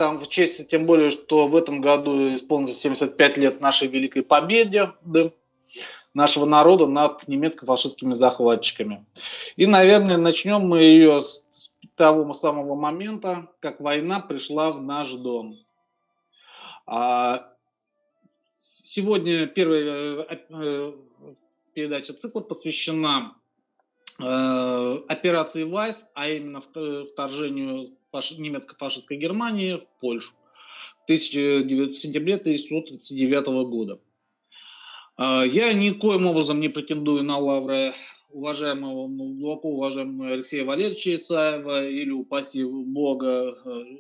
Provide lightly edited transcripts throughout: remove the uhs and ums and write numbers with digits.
там в честь, тем более, что в этом году исполнится 75 лет нашей великой победе, да, нашего народа над немецко-фашистскими захватчиками. И, наверное, начнем мы ее с того самого момента, как война пришла в наш дом. Сегодня первая передача цикла посвящена операции «Вайс», а именно вторжению немецко-фашистской Германии в Польшу в сентябре 1939 года. Я никоим образом не претендую на лавры уважаемого, глубоко уважаемого Алексея Валерьевича Исаева или, упаси Бога,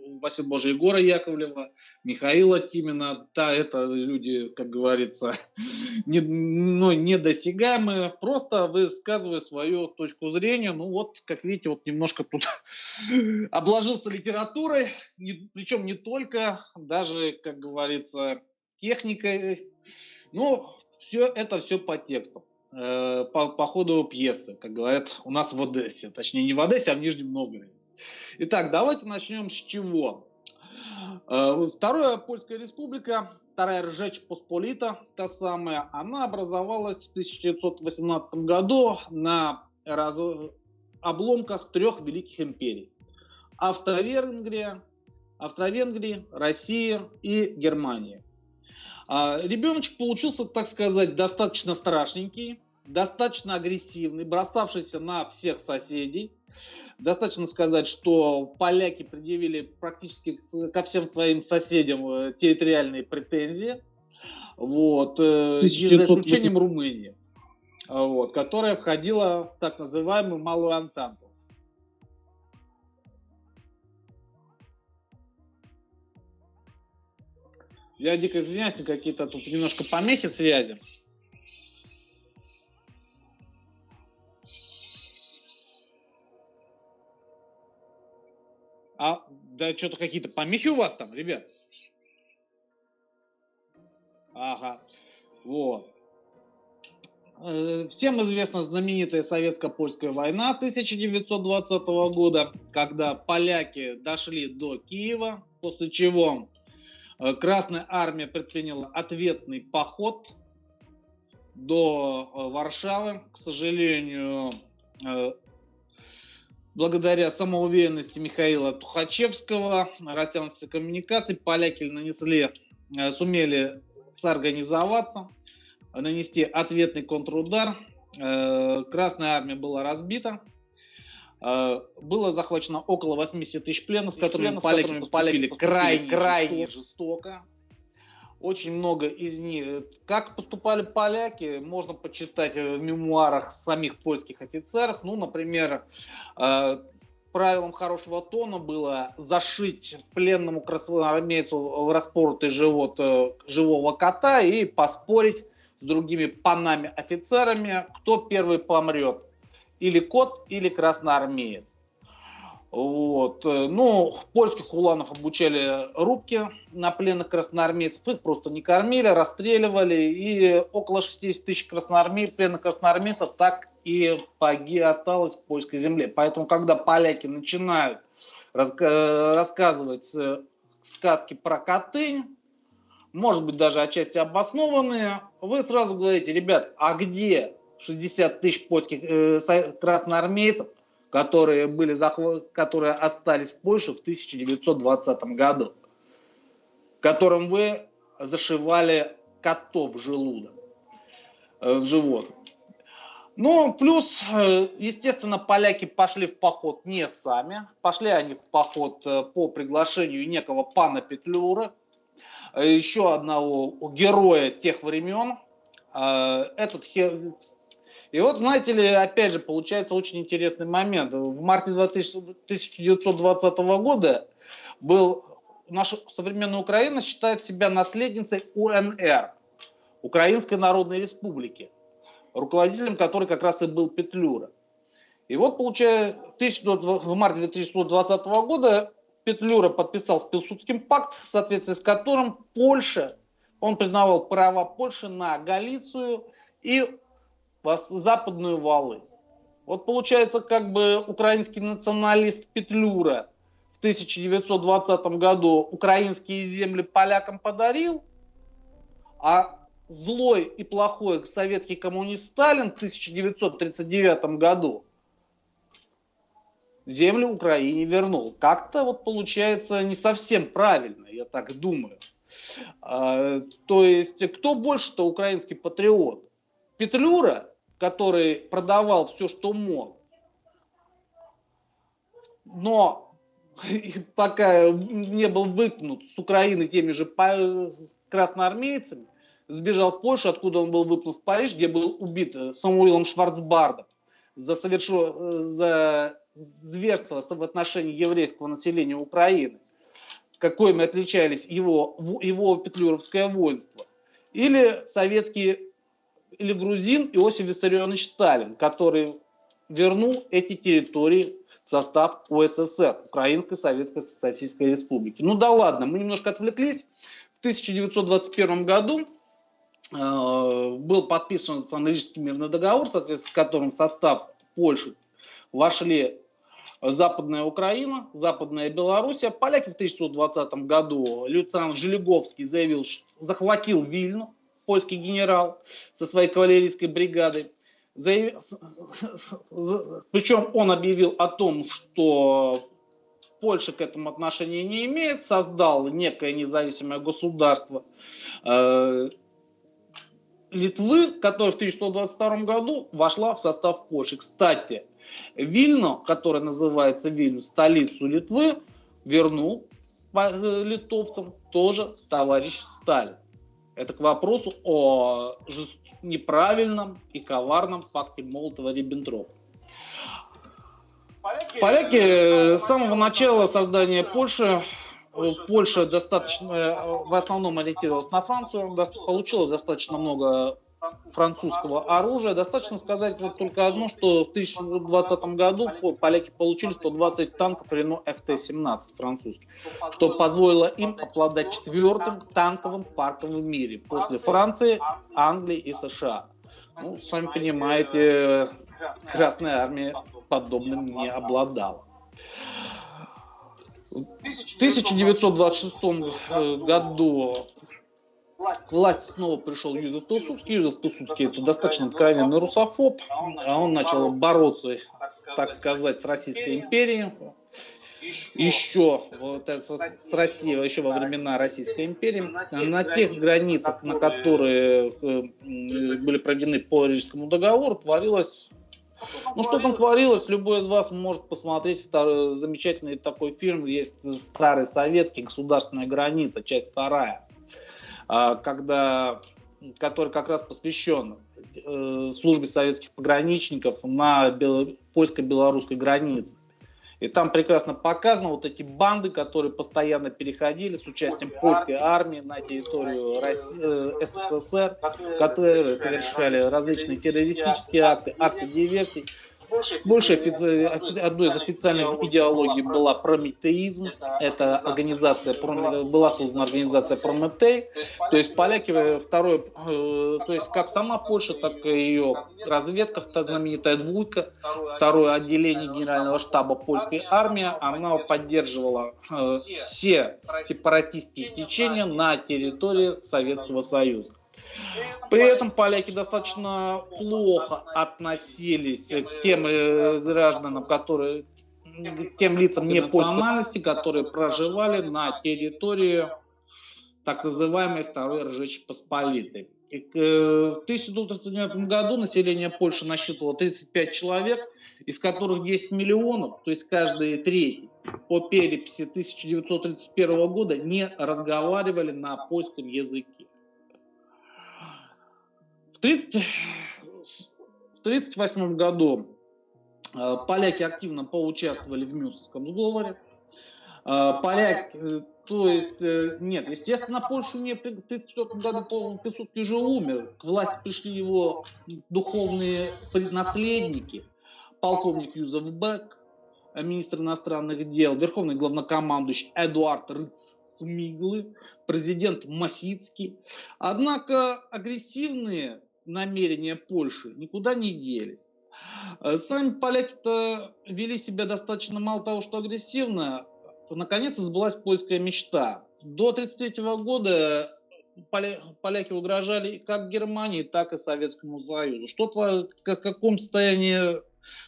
упаси Боже, Егора Яковлева, Михаила Тимина. Да, это люди, как говорится, недосягаемые. Просто высказываю свою точку зрения. Ну вот, как видите, вот немножко тут обложился литературой, причем не только, даже, как говорится, техникой. Ну, все по тексту. По ходу пьесы, как говорят у нас в Одессе. Точнее, не в Одессе, а в Нижнем Новгороде. Итак, давайте начнем с чего. Вторая Польская республика, Вторая Ржечь Посполита, та самая, она образовалась в 1918 году на обломках трех великих империй. Австро-Венгрия, Россия и Германия. Ребеночек получился, так сказать, достаточно страшненький, достаточно агрессивный, бросавшийся на всех соседей. Достаточно сказать, что поляки предъявили практически ко всем своим соседям территориальные претензии, вот, за исключением Румынии, вот, которая входила в так называемую Малую Антанту. Я дико извиняюсь, какие-то тут немножко помехи связи. Да что-то какие-то помехи у вас там, ребят? Ага, вот. Всем известна знаменитая советско-польская война 1920 года, когда поляки дошли до Киева, после чего Красная Армия предприняла ответный поход до Варшавы. К сожалению, благодаря самоуверенности Михаила Тухачевского, растянутой коммуникации, поляки сумели сорганизоваться, нанести ответный контрудар. Красная армия была разбита. Было захвачено около 80 тысяч пленных, с которыми поляки поступили крайне жестоко. Очень много из них. Как поступали поляки, можно почитать в мемуарах самих польских офицеров. Ну, например, правилом хорошего тона было зашить пленному красноармейцу в распоротый живот живого кота и поспорить с другими панами-офицерами, кто первый помрет. Или кот, или красноармеец. Вот. Ну, польских уланов обучали рубки на пленных красноармейцев. Их просто не кормили, расстреливали. И около 60 тысяч пленных красноармейцев так и осталось в польской земле. Поэтому, когда поляки начинают рассказывать сказки про Катынь, может быть, даже отчасти обоснованные, вы сразу говорите: ребят, а где 60 тысяч польских красноармейцев, которые остались в Польше в 1920 году, которым вы зашивали котов в желудок, в живот. Ну, плюс, естественно, поляки пошли в поход не сами. Пошли они в поход по приглашению некого пана Петлюры, еще одного героя тех времен. И вот, знаете ли, опять же, получается очень интересный момент. В марте 1920 года наша современная Украина считает себя наследницей УНР, Украинской Народной Республики, руководителем которой как раз и был Петлюра. И вот, получается, в марте 1920 года Петлюра подписал с Пилсудским пакт, в соответствии с которым он признавал права Польши на Галицию и Западную Волынь. Вот получается, как бы украинский националист Петлюра в 1920 году украинские земли полякам подарил, а злой и плохой советский коммунист Сталин в 1939 году землю Украине вернул. Как-то вот получается не совсем правильно, я так думаю. То есть, кто больше-то украинский патриот? Петлюра, который продавал все, что мог, но пока не был выпнут с Украины теми же красноармейцами, сбежал в Польшу, откуда он был выпнут в Париж, где был убит Самуилом Шварцбардом за зверство в отношении еврейского населения Украины. Какими отличались его петлюровское воинство. Или или грузин Иосиф Виссарионович Сталин, который вернул эти территории в состав УССР, Украинской Советской Социалистической Республики. Ну да ладно, мы немножко отвлеклись. В 1921 году был подписан Андрейский мирный договор, соответственно, с которым в состав Польши вошли Западная Украина, Западная Белоруссия. Поляки в 1920 году лейтенант Желеговский заявил, что захватил Вильну, польский генерал, со своей кавалерийской бригадой. Причем он объявил о том, что Польша к этому отношения не имеет, создал некое независимое государство Литвы, которая в 1922 году вошла в состав Польши. Кстати, Вильну, которая называется Вильнюс, столицу Литвы, вернул литовцам тоже товарищ Сталин. Это к вопросу о неправильном и коварном пакте Молотова-Риббентропа. Поляки с самого начала создания Польши, Польша достаточно, в основном ориентировалась на Францию, получила достаточно много французского оружия. Достаточно сказать вот только одно, что в 1920 году поляки получили 120 танков Рено ФТ-17 французских, что позволило им обладать 4-м танковым парком в мире после Франции, Англии и США. Ну, сами понимаете, Красная Армия подобным не обладала. В 1926 году к власти снова пришел Юзеф Пилсудский. Юзеф Пилсудский — это достаточно откровенный русофоб. Он начал бороться, так сказать, с Российской империей. Еще с Россией, еще во времена Российской империи, на тех границах, на которые были проведены по Рижскому договору, творилось. Ну, что там творилось, любой из вас может посмотреть замечательный такой фильм, есть старый советский «Государственная граница», часть 2, который как раз посвящен службе советских пограничников на польско-белорусской границе. И там прекрасно показано вот эти банды, которые постоянно переходили с участием польской армии на территорию СССР, которые совершали различные террористические акты диверсий. Одной из официальных идеологий была прометеизм. Это организация, была создана организация Прометей. То есть поляки то есть как сама Польша, так и ее разведка, знаменитая двойка, второе отделение Генерального штаба польской армии, она поддерживала все сепаратистские течения на территории Советского Союза. При этом поляки достаточно плохо относились к тем гражданам, тем лицам не польской национальности, которые проживали на территории так называемой Второй Речи Посполитой. В 1939 году население Польши насчитывало 35 человек, из которых 10 миллионов, то есть каждый третий, по переписи 1931 года не разговаривали на польском языке. В 1938 году поляки активно поучаствовали в Мюнхенском сговоре. Естественно, Польшу не в 1934 году Пилсудский уже умер. К власти пришли его духовные наследники, полковник Юзеф Бек, министр иностранных дел, верховный главнокомандующий Эдуард Рыц-Смиглы, президент Масицкий. Однако агрессивные намерения Польши никуда не делись. Сами поляки-то вели себя достаточно, мало того, что агрессивно, наконец сбылась польская мечта. До 1933 года поляки угрожали как Германии, так и Советскому Союзу. В каком состоянии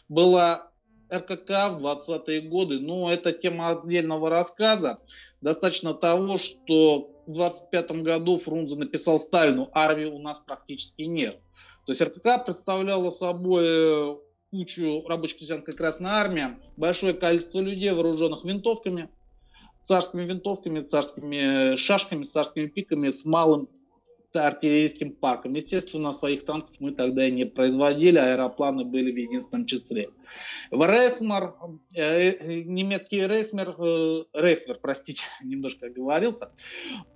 была РКК в 20-е годы? Ну, это тема отдельного рассказа. Достаточно того, что в 25 году Фрунзе написал Сталину: армии у нас практически нет. То есть РКК представляла собой кучу рабоче-крестьянской Красной Армии, большое количество людей, вооруженных царскими винтовками, царскими шашками, царскими пиками, с малым артиллерийским парком. Естественно, своих танков мы тогда и не производили, аэропланы были в единственном числе. Немецкий Рейхсвер, простите, немножко оговорился,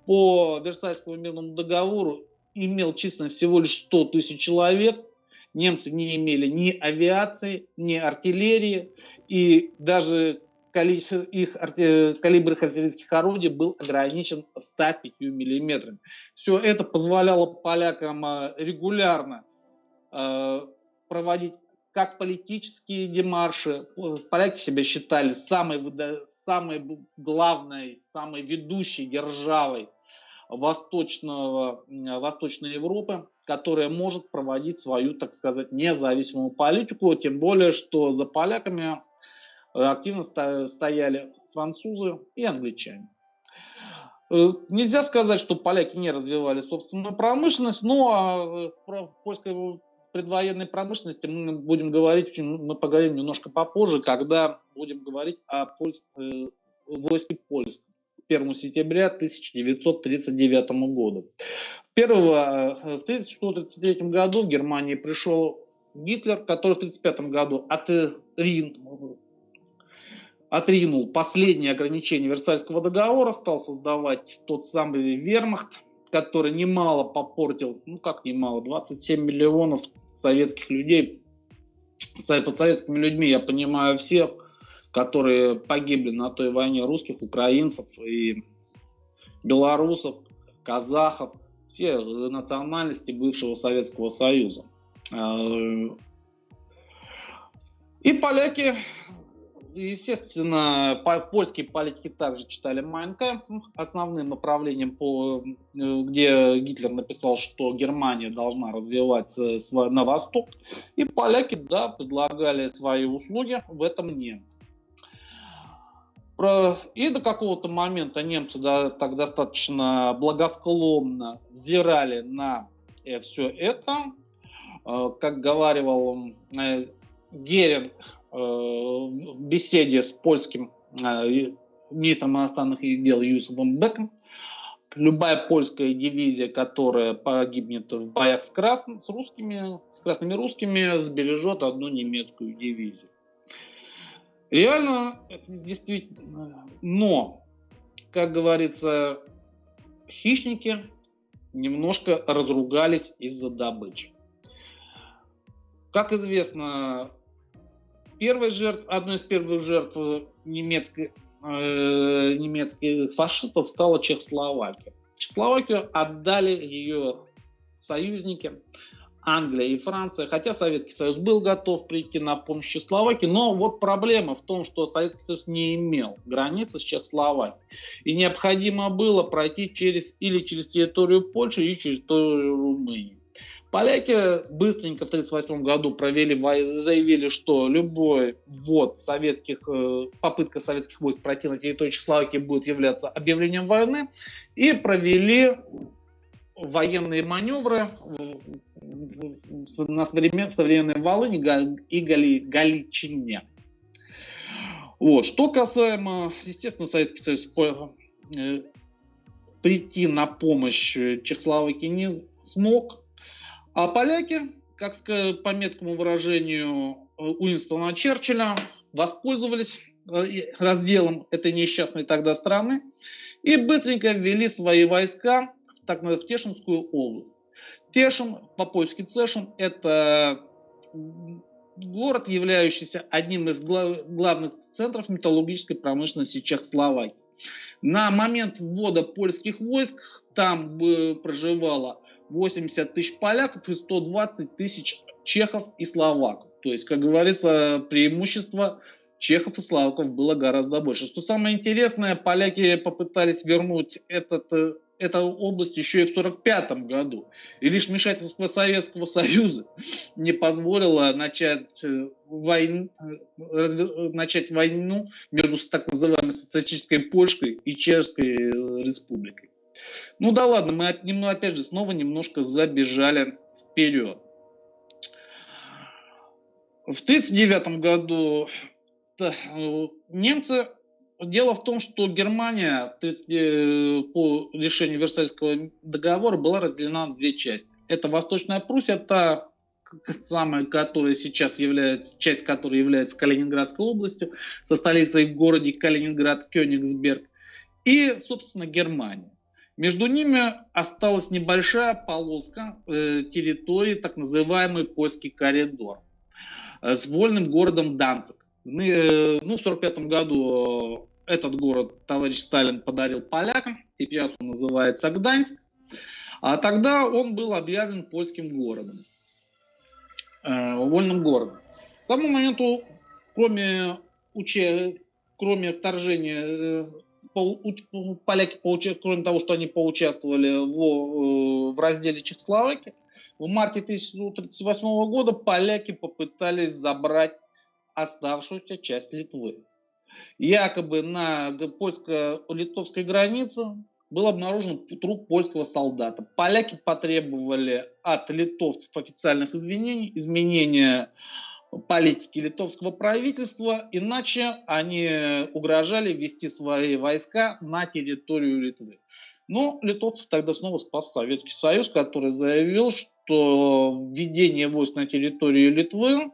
по Версальскому мирному договору имел численность всего лишь 100 тысяч человек. Немцы не имели ни авиации, ни артиллерии, и даже калибр их артиллерийских орудий был ограничен 105 миллиметрами. Все это позволяло полякам регулярно проводить как политические демарши. Поляки себя считали самой главной, самой ведущей державой Восточной Европы, которая может проводить свою, так сказать, независимую политику, тем более, что за поляками активно стояли французы и англичане. Нельзя сказать, что поляки не развивали собственную промышленность, но про польской предвоенной промышленности мы поговорим немножко попозже, когда будем говорить о войске польском. 1 сентября 1939 года. В 1933 году в Германии пришел Гитлер, который в 1935 году отринул последние ограничения Версальского договора, стал создавать тот самый вермахт, который немало попортил, 27 миллионов советских людей. Под советскими людьми я понимаю всех, которые погибли на той войне: русских, украинцев и белорусов, казахов, все национальности бывшего Советского Союза. И поляки, естественно, польские политики также читали Mein Kampf. Основным направлением, где Гитлер написал, что Германия должна развиваться на восток, и поляки, предлагали свои услуги в этом немцам. И до какого-то момента немцы так достаточно благосклонно взирали на все это. Как говаривал Геринг в беседе с польским министром иностранных дел Юсупом Беком: любая польская дивизия, которая погибнет в боях с красными русскими, сбережет одну немецкую дивизию. Реально, действительно, но, как говорится, хищники немножко разругались из-за добычи. Как известно, одной из первых жертв немецких фашистов стала Чехословакия. Чехословакию отдали ее союзники Англия и Франция, хотя Советский Союз был готов прийти на помощь Чехословакии, но вот проблема в том, что Советский Союз не имел границы с Чехословакией, и необходимо было пройти через территорию Польши и через территорию Румынии. Поляки быстренько в 1938 году заявили, что любой попытка советских войск пройти на территорию Чехословакии будет являться объявлением войны, и провели военные маневры в современной Волыни и Галичине. Что касаемо, естественно, Советский Союз прийти на помощь Чехословакии не смог, а поляки, как по меткому выражению Уинстона Черчилля, воспользовались разделом этой несчастной тогда страны и быстренько ввели свои войска в Тешинскую область. Тешин, по-польски Цешин, это город, являющийся одним из главных центров металлургической промышленности Чехословакии. На момент ввода польских войск там проживало 80 тысяч поляков и 120 тысяч чехов и словаков. То есть, как говорится, преимущество чехов и славаков было гораздо больше. Что самое интересное, поляки попытались вернуть эту область еще и в 1945 году. И лишь вмешательство Советского Союза не позволило начать войну между так называемой социалистической Польшей и Чешской республикой. Ну да ладно, мы опять же снова немножко забежали вперед. В 1939 году немцы... Дело в том, что Германия по решению Версальского договора была разделена на две части. Это Восточная Пруссия, та самая, которая сейчас является, часть которой является Калининградской областью, со столицей в городе Калининград, Кёнигсберг, и, собственно, Германия. Между ними осталась небольшая полоска территории, так называемый Польский коридор, с вольным городом Данциг. В 1945 году этот город товарищ Сталин подарил полякам, сейчас он называется Гданьск, а тогда он был объявлен польским городом, вольным городом. К тому моменту, кроме вторжения, поляки, кроме того, что они поучаствовали в разделе Чехословакии, в марте 1938 года поляки попытались забрать оставшуюся часть Литвы. Якобы на польско-литовской границе был обнаружен труп польского солдата. Поляки потребовали от литовцев официальных извинений, изменения политики литовского правительства, иначе они угрожали ввести свои войска на территорию Литвы. Но литовцев тогда снова спас Советский Союз, который заявил, что введение войск на территорию Литвы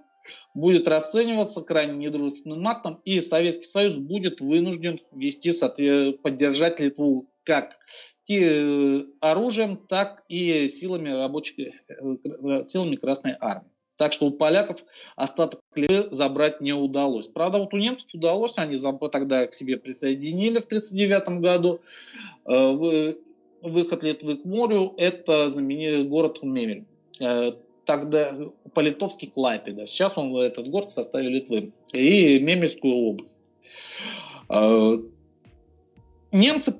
будет расцениваться крайне недружественным актом, и Советский Союз будет вынужден поддержать Литву как оружием, так и силами Красной Армии. Так что у поляков остаток Литвы забрать не удалось. Правда, вот у немцев удалось, они тогда к себе присоединили в 1939 году. Выход Литвы к морю – это знаменитый город Мемель. Тогда по-литовски Клайпеда. Сейчас этот город в составе Литвы. И Мемельскую область. Немцы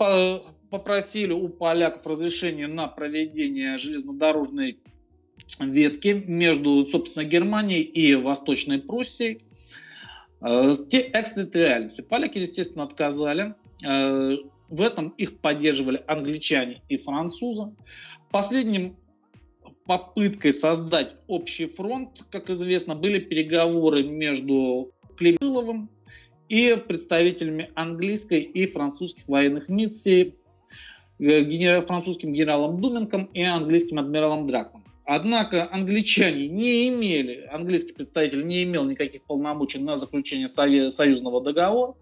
попросили у поляков разрешения на проведение железнодорожной ветки между, собственно, Германией и Восточной Пруссией с экстерриториальностью. Поляки, естественно, отказали. В этом их поддерживали англичане и французы. Последним попыткой создать общий фронт, как известно, были переговоры между Климовым и представителями английской и французских военных миссий, французским генералом Думенком и английским адмиралом Драксом. Однако английский представитель не имел никаких полномочий на заключение союзного договора.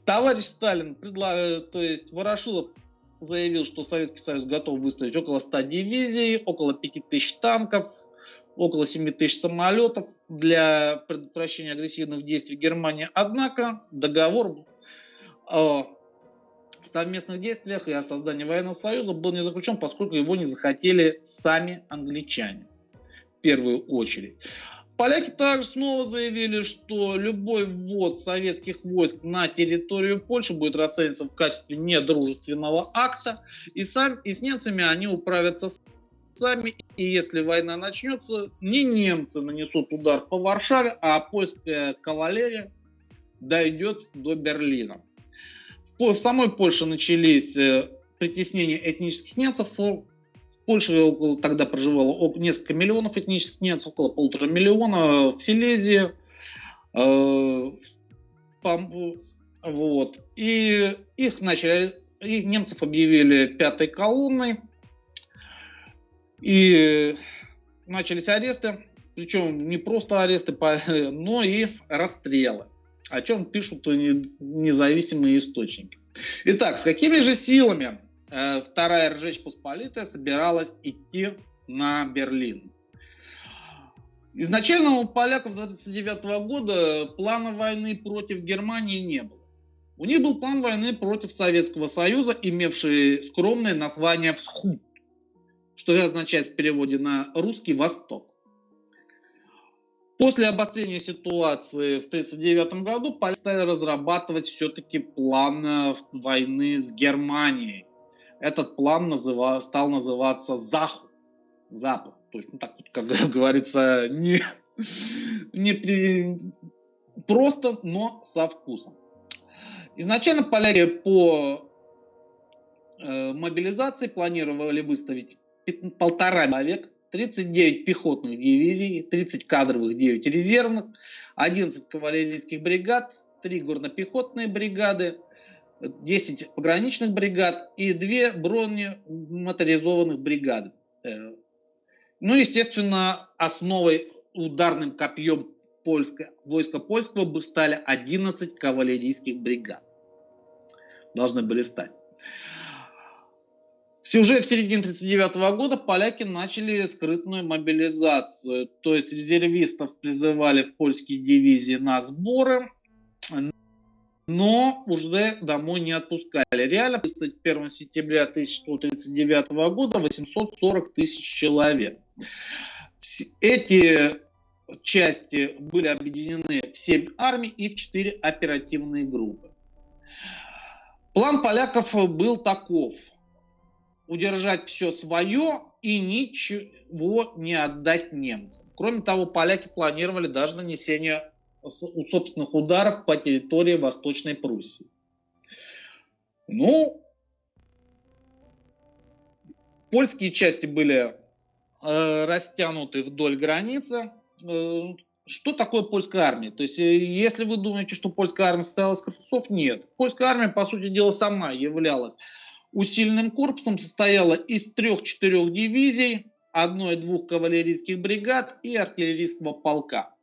Товарищ Сталин, Ворошилов заявил, что Советский Союз готов выставить около 100 дивизий, около 5000 танков, около 7000 самолетов для предотвращения агрессивных действий Германии. Однако договор о совместных действиях и о создании военного союза был не заключен, поскольку его не захотели сами англичане в первую очередь. Поляки также снова заявили, что любой ввод советских войск на территорию Польши будет расцениваться в качестве недружественного акта, и с немцами они управятся сами, и если война начнется, не немцы нанесут удар по Варшаве, а польская кавалерия дойдет до Берлина. В самой Польше начались притеснения этнических немцев. В Польше тогда проживало несколько миллионов этнических немцев, около 1,5 миллиона в Силезии. И немцев объявили пятой колонной. И начались аресты. Причем не просто аресты, но и расстрелы. О чем пишут независимые источники. Итак, с какими же силами Вторая Речь Посполитая собиралась идти на Берлин? Изначально у поляков до 1939 года плана войны против Германии не было. У них был план войны против Советского Союза, имевший скромное название «Всход», что означает в переводе на русский «Восток». После обострения ситуации в 1939 году поляки стали разрабатывать все-таки план войны с Германией. Этот план стал называться Запад. То есть, так, как говорится, не просто, но со вкусом. Изначально поляки по мобилизации планировали выставить 1,5 человек, 39 пехотных дивизий, 30 кадровых, 9 резервных, 11 кавалерийских бригад, 3 горно-пехотные бригады, 10 пограничных бригад и 2 бронемоторизованных бригады. Ну, естественно, основой, ударным копьем войска польского стали 11 кавалерийских бригад. Должны были стать. Уже в середине 1939 года поляки начали скрытную мобилизацию. То есть резервистов призывали в польские дивизии на сборы, но уже домой не отпускали. Реально, 1 сентября 1939 года 840 тысяч человек. Эти части были объединены в 7 армий и в 4 оперативные группы. План поляков был таков: удержать все свое и ничего не отдать немцам. Кроме того, поляки планировали даже нанесение собственных ударов по территории Восточной Пруссии. Ну, польские части были растянуты вдоль границы. Что такое польская армия? То есть, если вы думаете, что польская армия состояла из корпусов, нет. Польская армия, по сути дела, сама являлась усиленным корпусом, состояла из 3-4 дивизий, 1-2 кавалерийских бригад и артиллерийского полка,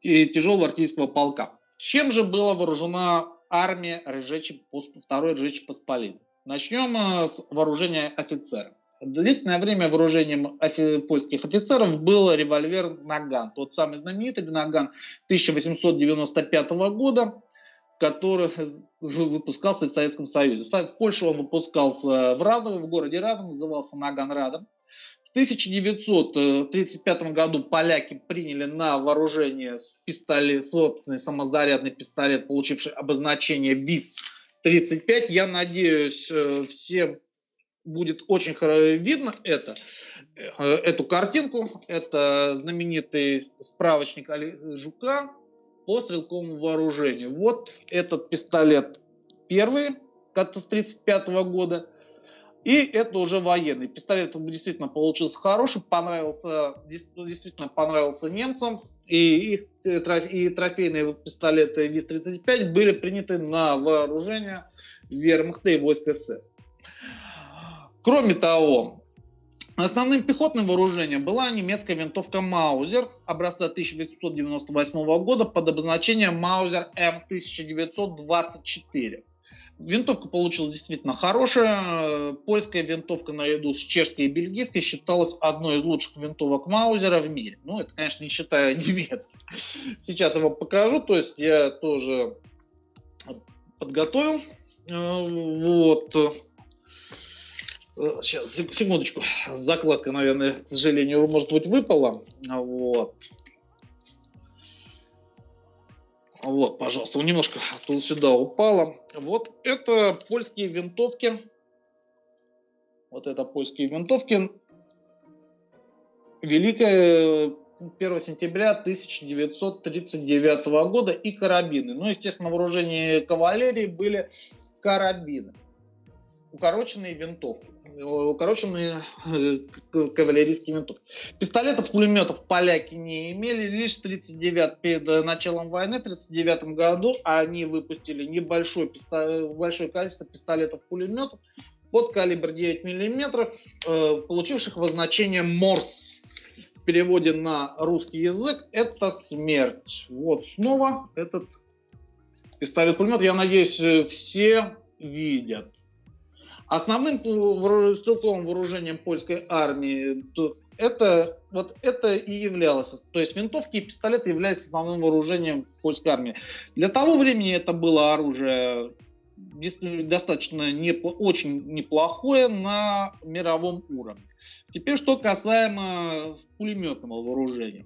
и тяжелого артиллерийского полка. Чем же была вооружена армия Второй Речи Посполитой? Начнем с вооружения офицеров. Длительное время вооружением польских офицеров был револьвер Наган. Тот самый знаменитый Наган 1895 года, который выпускался в Советском Союзе. В Польше он выпускался в городе Радом, назывался Наган Радом. В 1935 году поляки приняли на вооружение собственный самозарядный пистолет, получивший обозначение ВИС-35. Я надеюсь, всем будет очень видно эту картинку. Это знаменитый справочник Жука по стрелковому вооружению. Вот этот пистолет первый, с 1935 года. И это уже военный. Пистолет действительно получился хороший, действительно понравился немцам. И трофейные пистолеты ВИС-35 были приняты на вооружение вермахта и войск СС. Кроме того, основным пехотным вооружением была немецкая винтовка Маузер образца 1898 года под обозначением Маузер М1924. Винтовка получилась действительно хорошая. Польская винтовка наряду с чешской и бельгийской считалась одной из лучших винтовок Маузера в мире. Ну, это, конечно, не считая немецких. Сейчас я вам покажу. То есть я тоже подготовил. Вот. Сейчас, секундочку. Закладка, наверное, к сожалению, может быть, выпала. Вот. Вот, пожалуйста, немножко сюда упала. Вот это польские винтовки. Вот это польские винтовки. Великая 1 сентября 1939 года и карабины. Ну, естественно, в вооружении кавалерии были карабины. Укороченные винтовки. Укороченные кавалерийские винтовки. Пистолетов, пулеметов поляки не имели. Лишь перед началом войны, в 1939 году, они выпустили большое количество пистолетов-пулеметов под калибр 9 мм, получивших обозначение МОРС. В переводе на русский язык это смерть. Вот снова этот пистолет-пулемет. Я надеюсь, все видят. Основным стрелковым вооружением польской армии это и являлось. То есть винтовки и пистолеты являются основным вооружением польской армии. Для того времени это было оружие достаточно очень неплохое на мировом уровне. Теперь, что касаемо пулеметного вооружения.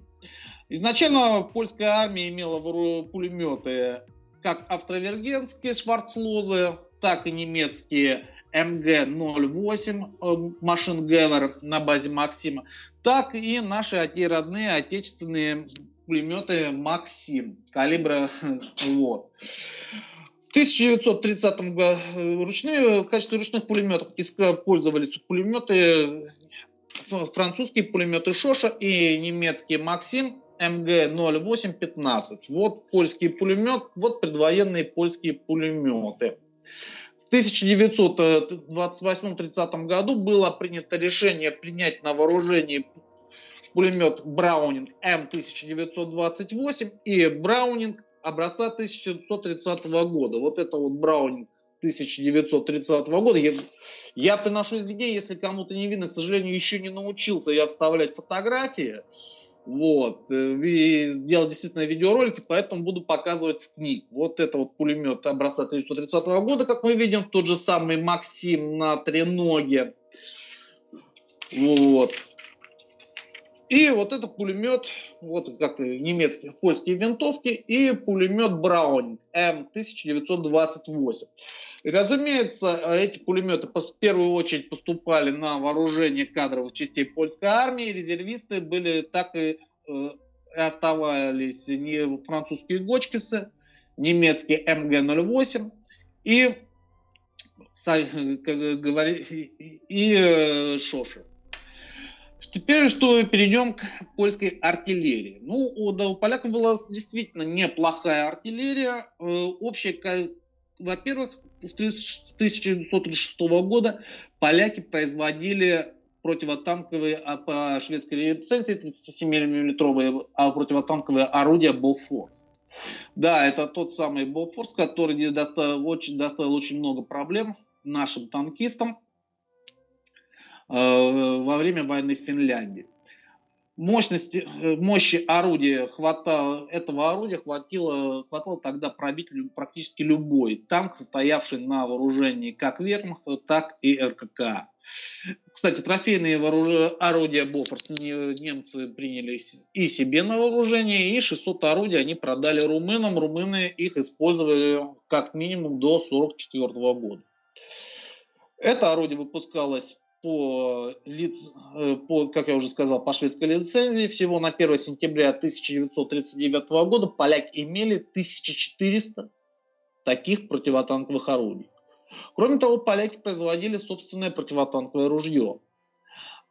Изначально польская армия имела пулеметы как австро-венгерские Шварцлозы, так и немецкие МГ-08 Машингевер на базе Максима, так и наши родные отечественные пулеметы Максим калибра вот. В 1930 году в качестве ручных пулеметов использовались пулеметы, французские пулеметы Шоша и немецкие Максим МГ-08-15. Вот польский пулемет, вот предвоенные польские пулеметы. В 1928-30 году было принято решение принять на вооружение пулемет Браунинг М1928 и Браунинг образца 1930 года. Вот это вот Браунинг 1930 года. Я приношу извинения, если кому-то не видно, к сожалению, еще не научился я вставлять фотографии. Вот. И делать действительно видеоролики, поэтому буду показывать с книг. Вот это вот пулемет образца 1930 года, как мы видим, тот же самый Максим на треноге. Вот. И вот это пулемет, вот как немецкие, польские винтовки, и пулемет Браунинг М1928. И, разумеется, эти пулеметы в первую очередь поступали на вооружение кадровых частей польской армии. Резервисты были так и оставались не французские Гочкисы, немецкие МГ-08 и Шоши. Теперь что перейдем к польской артиллерии. Ну, у поляков была действительно неплохая артиллерия. Общая, во-первых, с 1936 года поляки производили противотанковые по шведской лицензии 37-мм противотанковые орудия Bofors. Да, это тот самый Bofors, который доставил очень много проблем нашим танкистам во время войны в Финляндии. Мощи орудия этого орудия хватило тогда пробить практически любой танк, состоявший на вооружении как вермахта, так и РККА. Кстати, трофейные орудия Bofors немцы приняли и себе на вооружение, и 600 орудий они продали румынам. Румыны их использовали как минимум до 1944 года. Это орудие выпускалось как я уже сказал, по шведской лицензии. Всего на 1 сентября 1939 года поляки имели 1400 таких противотанковых орудий. Кроме того, поляки производили собственное противотанковое ружье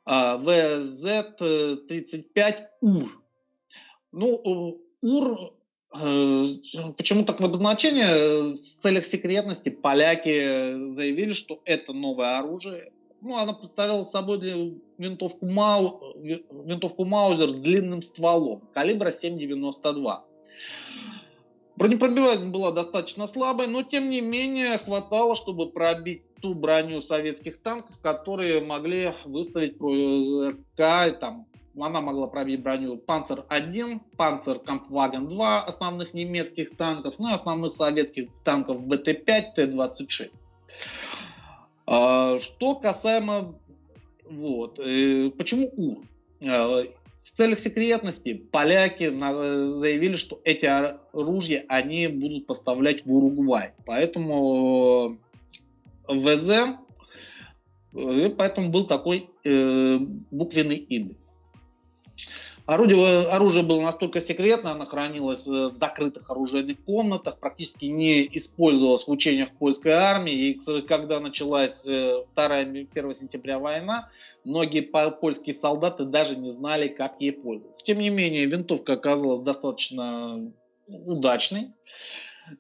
ВЗ-35 УР. Ну, УР, почему так обозначение? В целях секретности поляки заявили, что это новое оружие. Ну, она представляла собой винтовку Маузер с длинным стволом, калибра 7,92. Бронепробиваемость была достаточно слабой, но тем не менее хватало, чтобы пробить ту броню советских танков, которые могли выставить РК. Она могла пробить броню Панцер-1, Панцер-Кампфваген-2 основных немецких танков, ну и основных советских танков БТ-5, Т-26. Что касаемо почему УР? В целях секретности поляки заявили, что эти оружия они будут поставлять в Уругвай. Поэтому ВЗ, поэтому был такой буквенный индекс. Оружие было настолько секретно, оно хранилось в закрытых оружейных комнатах, практически не использовалось в учениях польской армии. И когда началась 1 сентября война, многие польские солдаты даже не знали, как ей пользоваться. Тем не менее, винтовка оказалась достаточно удачной.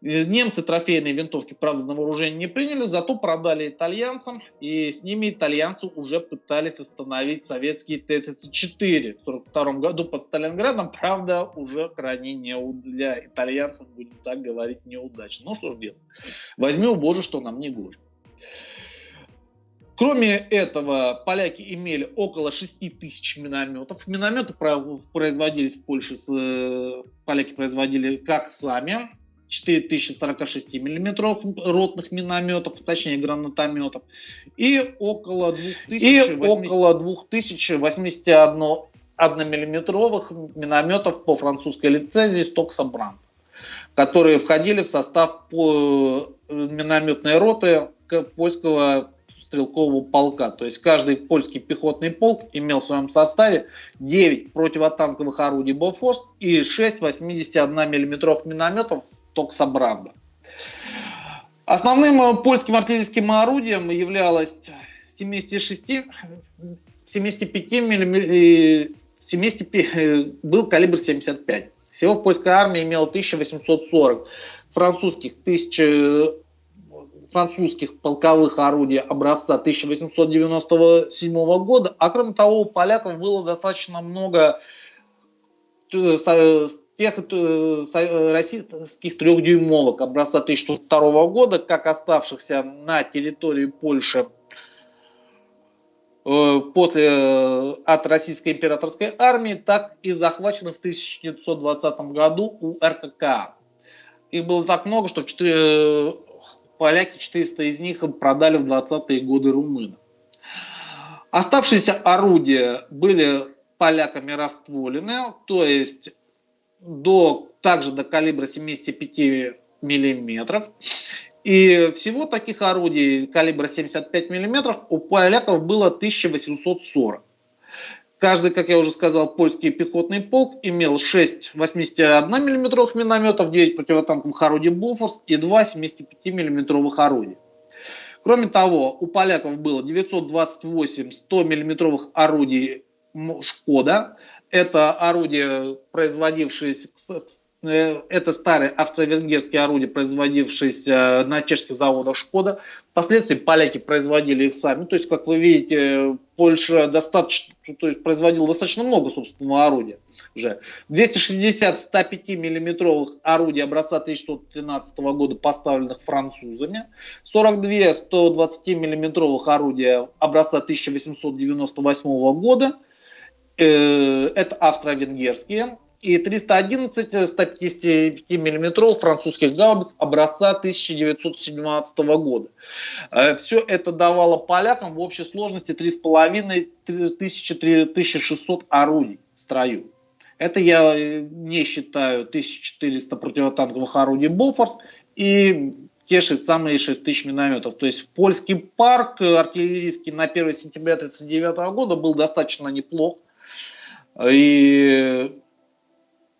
Немцы трофейные винтовки, правда, на вооружение не приняли, зато продали итальянцам, и с ними итальянцы уже пытались остановить советские Т-34 в 1942 году под Сталинградом, правда, уже крайне для итальянцев, будем так говорить, неудачно. Ну что ж делать, возьми, Боже, что нам не гоже. Кроме этого, поляки имели около 6000 минометов. Минометы производились в Польше, поляки производили как сами, 4046 миллиметровых ротных минометов, точнее гранатометов, и около 2081 1-миллиметровых минометов по французской лицензии Стокса Бранд, которые входили в состав минометной роты польского стрелкового полка. То есть каждый польский пехотный полк имел в своем составе 9 противотанковых орудий Бофорс и 6 81-мм минометов Стокса Бранда. Основным польским артиллерийским орудием являлось 75 был калибр 75. Всего в польской армии имело 1840 французских полковых орудий образца 1897 года, а кроме того у поляков было достаточно много тех российских 3-дюймовок образца 1902 года, как оставшихся на территории Польши от Российской императорской армии, так и захваченных в 1920 году у РККА. Их было так много, что поляки 400 из них продали в 20-е годы румынам. Оставшиеся орудия были поляками растворены, то есть также до калибра 75 миллиметров. И всего таких орудий калибра 75 мм у поляков было 1840. Каждый, как я уже сказал, польский пехотный полк имел 6 81 мм минометов, 9 противотанковых орудий Бофорс и 2 75 мм орудия. Кроме того, у поляков было 928 100 мм орудий Шкода. Это орудия, производившиеся... Это старые австро-венгерские орудия, производившиеся на чешских заводах Шкода. Впоследствии поляки производили их сами. То есть, как вы видите, Польша производила достаточно много собственного орудия. 260 105 миллиметровых орудий образца 1913 года, поставленных французами. 42 120 миллиметровых орудия образца 1898 года. Это австро-венгерские. И 311 155 мм французских гаубиц образца 1917 года. Все это давало полякам в общей сложности 3500-3600 орудий в строю. Это я не считаю 1400 противотанковых орудий Бофорс и те самые 6000 минометов. То есть польский парк артиллерийский на 1 сентября 1939 года был достаточно неплох. И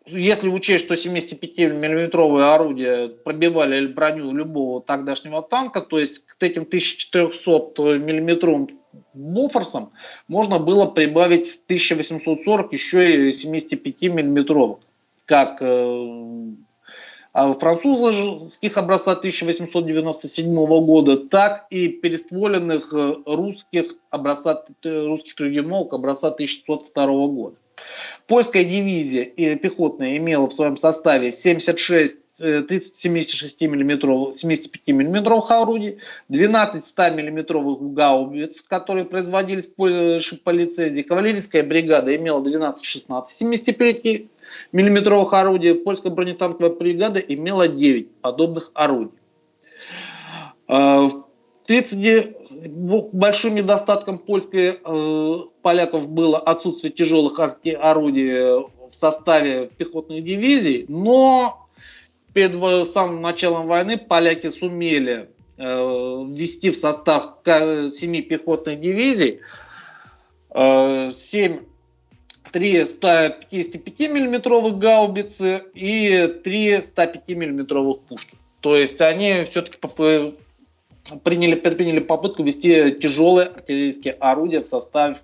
если учесть, что 75-миллиметровые орудия пробивали броню любого тогдашнего танка, то есть к этим 1400-миллиметровым Бофорсам можно было прибавить в 1840 еще и 75-миллиметровых, как французских образца 1897 года, так и перестволенных русских 3-дюймовок образца 1902 года. Польская дивизия пехотная имела в своем составе 76 75-мм орудий, 12 100-мм гаубиц, которые производились в Польше по лицензии. Кавалерийская бригада имела 12-16 75-мм орудий, польская бронетанковая бригада имела 9 подобных орудий. Большим недостатком поляков было отсутствие тяжелых орудий в составе пехотных дивизий, но перед самым началом войны поляки сумели ввести в состав 7 пехотных дивизий 3 155-мм гаубицы и 3 105-мм пушки. То есть они все-таки предприняли попытку ввести тяжелые артиллерийские орудия в состав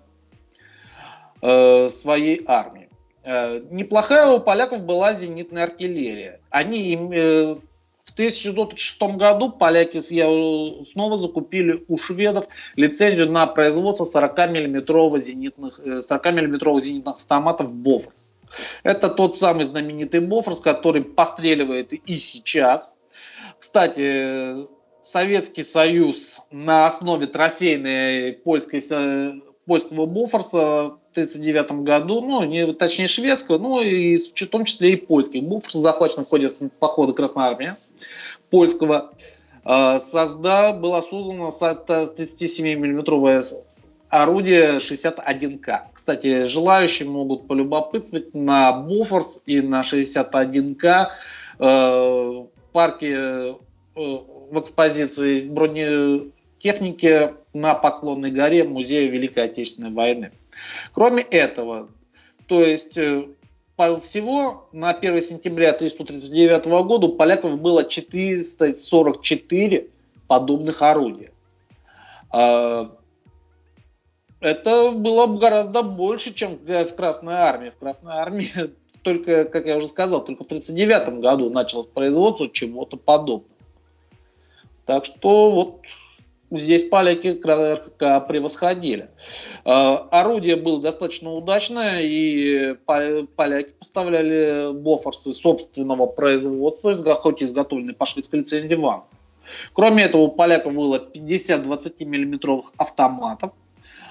своей армии. Неплохая у поляков была зенитная артиллерия. Они в 1906 году поляки снова закупили у шведов лицензию на производство 40-мм зенитных автоматов Бофорс. Это тот самый знаменитый Бофорс, который постреливает и сейчас. Кстати, Советский Союз на основе трофейной польского Бофорса в 1939 году, точнее шведского, и в том числе и польских. Бофорс захвачен в ходе похода Красной Армии польского. Была создана 37-мм орудие 61К. Кстати, желающие могут полюбопытствовать на Бофорс и на 61К в парке в экспозиции бронетехники на Поклонной горе Музея Великой Отечественной войны. Кроме этого, то есть всего на 1 сентября 1939 года у поляков было 444 подобных орудия. Это было бы гораздо больше, чем в Красной армии. В Красной армии только, как я уже сказал, только в 1939 году началось производство чего-то подобного. Так что вот здесь поляки РКК превосходили. Орудие было достаточно удачное, и поляки поставляли Бофорсы собственного производства, хоть и изготовленные по шведской лицензии ВАН. Кроме этого, у поляков было 50 20-мм автоматов,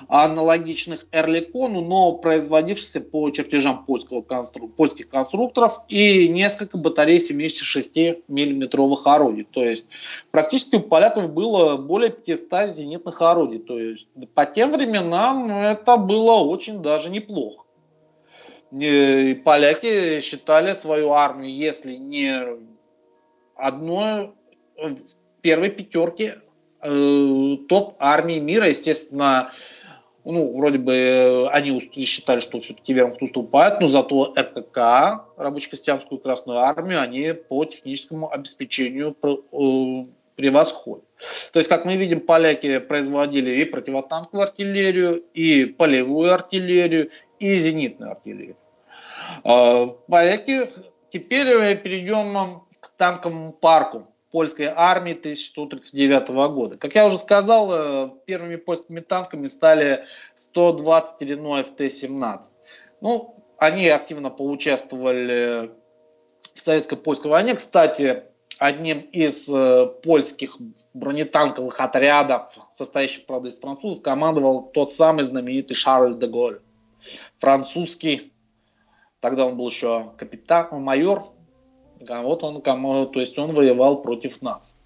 аналогичных Эрликону, но производившихся по чертежам польских конструкторов, и несколько батарей 76-мм орудий. То есть практически у поляков было более 500 зенитных орудий. То есть по тем временам это было очень даже неплохо. И поляки считали свою армию, если не одной, первой пятерки топ армии мира. Естественно, вроде бы они считали, что все-таки вермахт уступает, но зато РКК, рабоче-крестьянскую Красную армию, они по техническому обеспечению превосходят. То есть, как мы видим, поляки производили и противотанковую артиллерию, и полевую артиллерию, и зенитную артиллерию. Поляки, теперь перейдем к танковому парку польской армии 1939 года. Как я уже сказал, первыми польскими танками стали 120 Рено ФТ-17. Они активно поучаствовали в советско-польской войне. Кстати, одним из польских бронетанковых отрядов, состоящих, правда, из французов, командовал тот самый знаменитый Шарль де Голль. Французский, тогда он был еще майор. Вот он воевал против нас.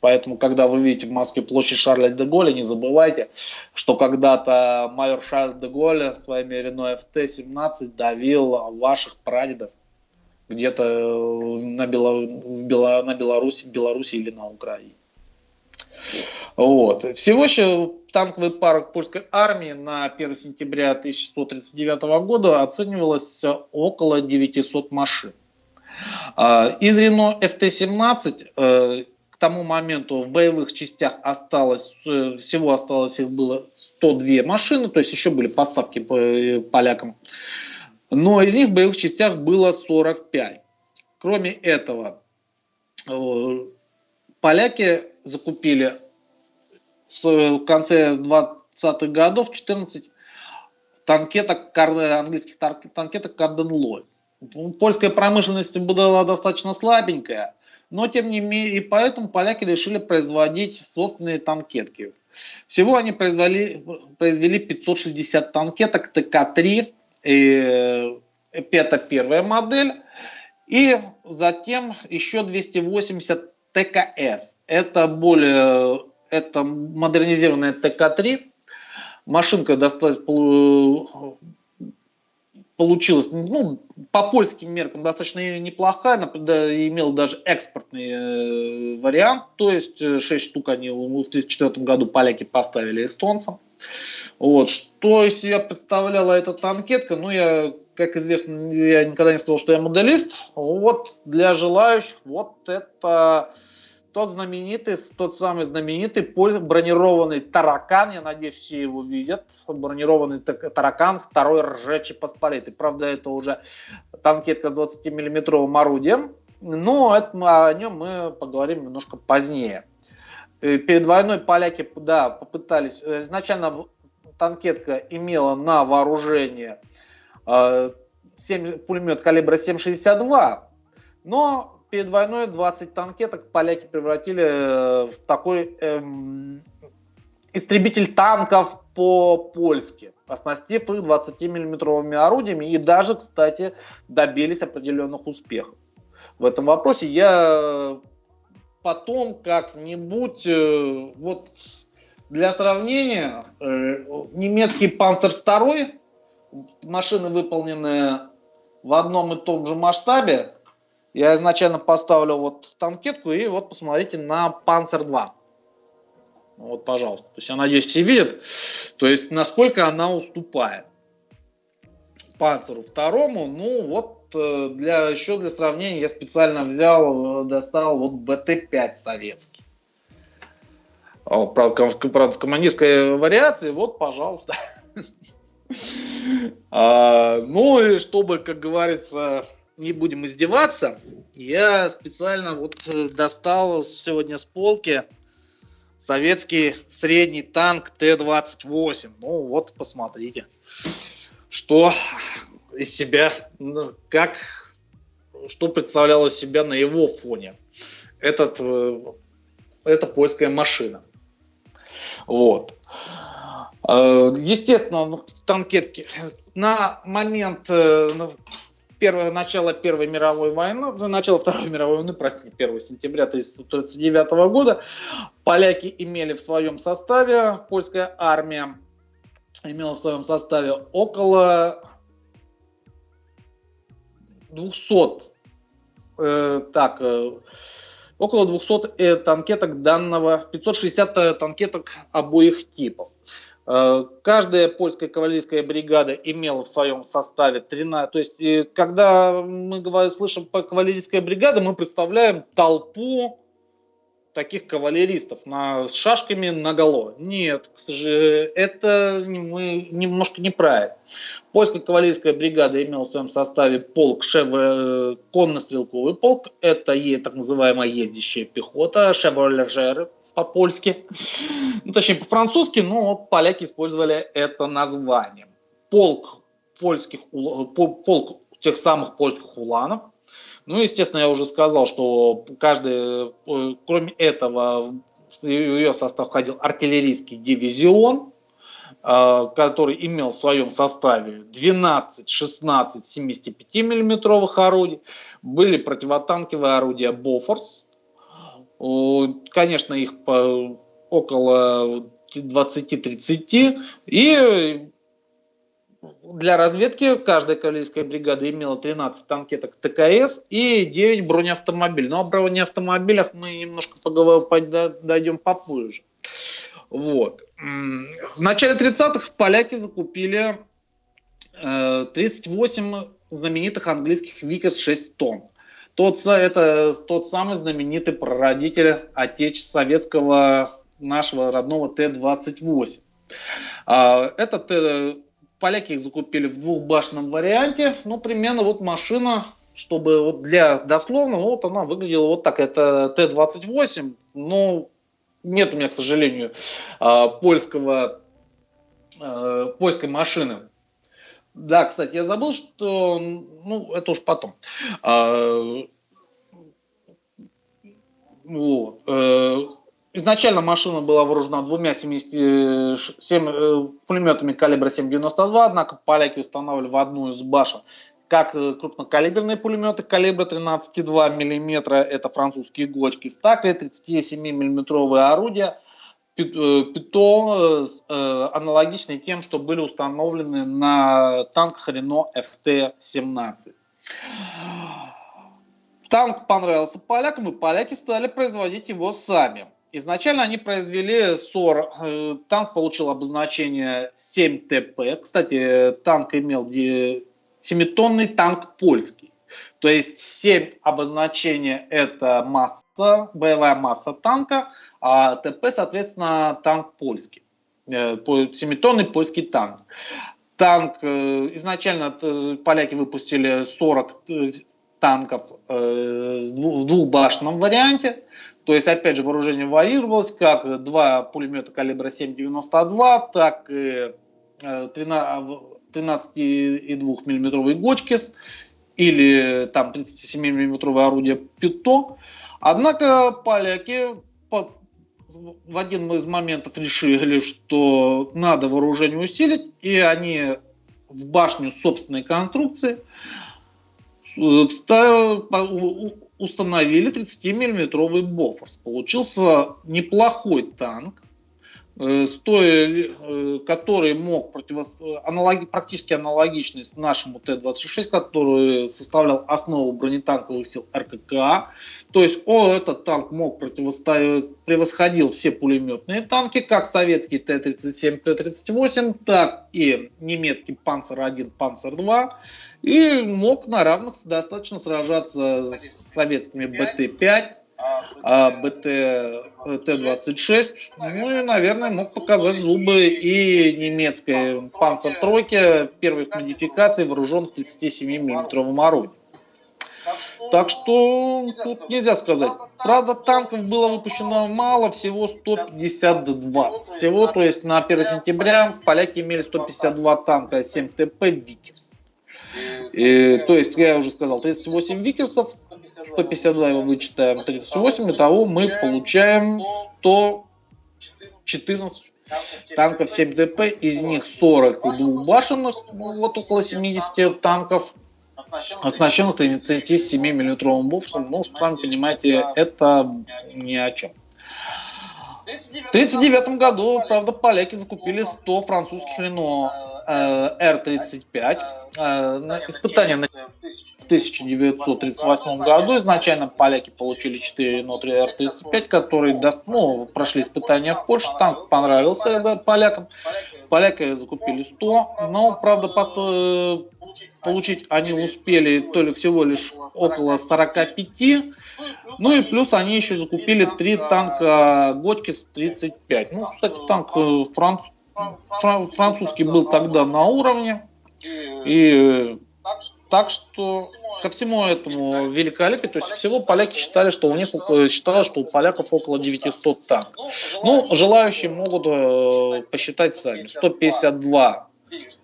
Поэтому, когда вы видите в Москве площадь Шарля де Голля, не забывайте, что когда-то майор Шарль де Голль своими Рено ФТ-17 давил ваших прадедов где-то на Беларуси или на Украине. Вот. Всего еще танковый парк польской армии на 1 сентября 1139 года оценивалось около 900 машин. Из Рено ФТ-17 к тому моменту в боевых частях всего осталось их было 102 машины, то есть еще были поставки полякам. Но из них в боевых частях было 45. Кроме этого, поляки закупили в конце 20-х годов 14 английских танкеток Карден-Ллойд. Польская промышленность была достаточно слабенькая, но тем не менее, и поэтому поляки решили производить собственные танкетки. Всего они произвели 560 танкеток ТК-3, это первая модель, и затем еще 280 ТКС. Это модернизированная ТК-3. Машинка получилась, по польским меркам достаточно неплохая, имела даже экспортный вариант, то есть 6 штук они в 1934 году поляки поставили эстонцам. Вот. Что из себя представляла эта танкетка? Как известно, я никогда не сказал, что я моделист. Вот для желающих, вот это тот самый знаменитый бронированный таракан, я надеюсь, все его видят, бронированный таракан, второй Ржечи Посполитой. Правда, это уже танкетка с 20-миллиметровым орудием, но о нем мы поговорим немножко позднее. Перед войной поляки, попытались, изначально танкетка имела на вооружении пулемет калибра 7,62, но перед войной 20 танкеток поляки превратили в такой истребитель танков по-польски, оснастив их 20-миллиметровыми орудиями и даже, кстати, добились определенных успехов. В этом вопросе я потом как-нибудь для сравнения, немецкий Панцер II, машины, выполненные в одном и том же масштабе. Я изначально поставлю вот танкетку, и вот посмотрите на Панцер 2. Вот, пожалуйста. То есть, я надеюсь, все видят, то есть, насколько она уступает Панцеру второму. Ну, вот, еще для сравнения я специально достал вот БТ-5 советский. Правда, в командирской вариации, вот, пожалуйста. Ну, и чтобы, как говорится, не будем издеваться, я специально вот достал сегодня с полки советский средний танк Т-28. Ну, вот, посмотрите, что из себя, что представляло из себя на его фоне эта польская машина. Вот. Естественно, танкетки на момент начала Первой мировой войны, начала Второй мировой войны, простите, 1 сентября 1939 года, поляки имели в своем составе, польская армия имела в своем составе около 200 около 200 танкеток данного, 560 танкеток обоих типов. Каждая польская кавалерийская бригада имела в своем составе 13. То есть, когда мы слышим по кавалерийская бригада, мы представляем толпу таких кавалеристов с шашками наголо. Нет, к сожалению, это немножко неправильно. Польская кавалерийская бригада имела в своем составе полк конно-стрелковый полк, это так называемая ездящая пехота, шевролежеры по-польски, ну, точнее по-французски, но поляки использовали это название. Полк тех самых польских уланов. Ну, естественно, я уже сказал, что кроме этого, в ее состав входил артиллерийский дивизион, который имел в своем составе 12-16 75 миллиметровых орудий. Были противотанковые орудия Бофорс. Конечно, их около 20-30. И для разведки каждая кавалерийская бригада имела 13 танкеток ТКС и 9 бронеавтомобилей. Но о бронеавтомобилях мы немножко дойдем попозже. Вот. В начале 30-х поляки закупили 38 знаменитых английских Vickers 6 тонн. Это тот самый знаменитый прародитель советского нашего родного Т-28. Поляки их закупили в двухбашенном варианте. Ну, примерно вот машина, чтобы вот для дословно, вот она выглядела вот так. Это Т-28. Но нет у меня, к сожалению, польской машины. Да, кстати, я забыл, что... Ну, это уж потом. Вот. Изначально машина была вооружена двумя пулеметами калибра 7,92, однако поляки устанавливали в одну из башен как крупнокалиберные пулеметы калибра 13,2 мм, это французские Гочки, так и 37 миллиметровые орудия Питон, аналогичные тем, что были установлены на танках Renault FT-17. Танк понравился полякам, и поляки стали производить его сами. Изначально они произвели СОР. Танк получил обозначение 7ТП. Кстати, танк имел 7-тонный танк польский. То есть 7 обозначения это масса, боевая масса танка, а ТП, соответственно, танк польский. 7-тонный польский танк. Изначально поляки выпустили 40 танков в двухбашенном варианте. То есть, опять же, вооружение варьировалось, как два пулемета калибра 7,92, так и 13,2 миллиметровые Гочкис или там 37 миллиметровое орудие Пито. Однако поляки в один из моментов решили, что надо вооружение усилить, и они в башню собственной конструкции установили 30-миллиметровый Бофорс. Получился неплохой танк. который мог практически аналогичный нашему Т-26, который составлял основу бронетанковых сил РККА. То есть этот танк превосходил все пулеметные танки, как советский Т-37, Т-38, так и немецкий Панцер-1, Панцер-2, и мог на равных достаточно сражаться с советскими БТ-5, БТ-Т-26, ну и, наверное, мог показать зубы и немецкой Панцер-тройке первых модификаций, вооружен 37-мм орудием. Так что тут нельзя сказать. Правда, танков было выпущено мало, всего 152. Всего, то есть на 1 сентября поляки имели 152 танка 7ТП «Викерс». То есть, я уже сказал, 38 «Викерсов», 152 его вычитаем, 38, итого мы получаем 114 танков 7ТП, из них 40 двухбашенных, ну, вот около 70 танков, оснащенных 37-мм бовшем. Ну, сами понимаете, это ни о чем. В 1939 году, правда, поляки закупили 100 французских Рено Р-35. Испытания на 1938 году. Изначально поляки получили 4 Рено Р-35, которые прошли испытания в Польше. Танк понравился полякам. Поляки закупили 100, но, правда, получить они успели всего лишь около 45. Ну и плюс они еще закупили 3 танка Готькис-35. Ну, кстати, танк французский был тогда на уровне. И так что ко всему этому великолепию, то есть всего поляки считали, что у поляков около 900 танков. Ну, желающие могут посчитать сами. 152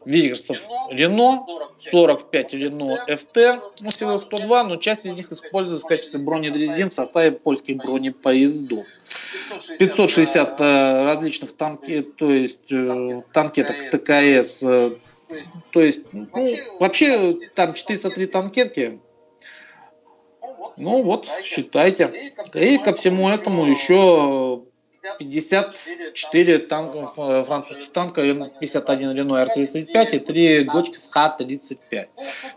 Викерсов Рено, 45 Рено ФТ, ну всего их 102, но часть из них используется в качестве бронедрезин в составе польских бронепоездов. 560 различных танкеток, то есть танкеток ТКС, то есть, вообще там 403 танкетки. Ну вот, считайте. И ко всему этому еще 54 французских танка, 51 Рено Р-35 и 3 Готькис Х-35.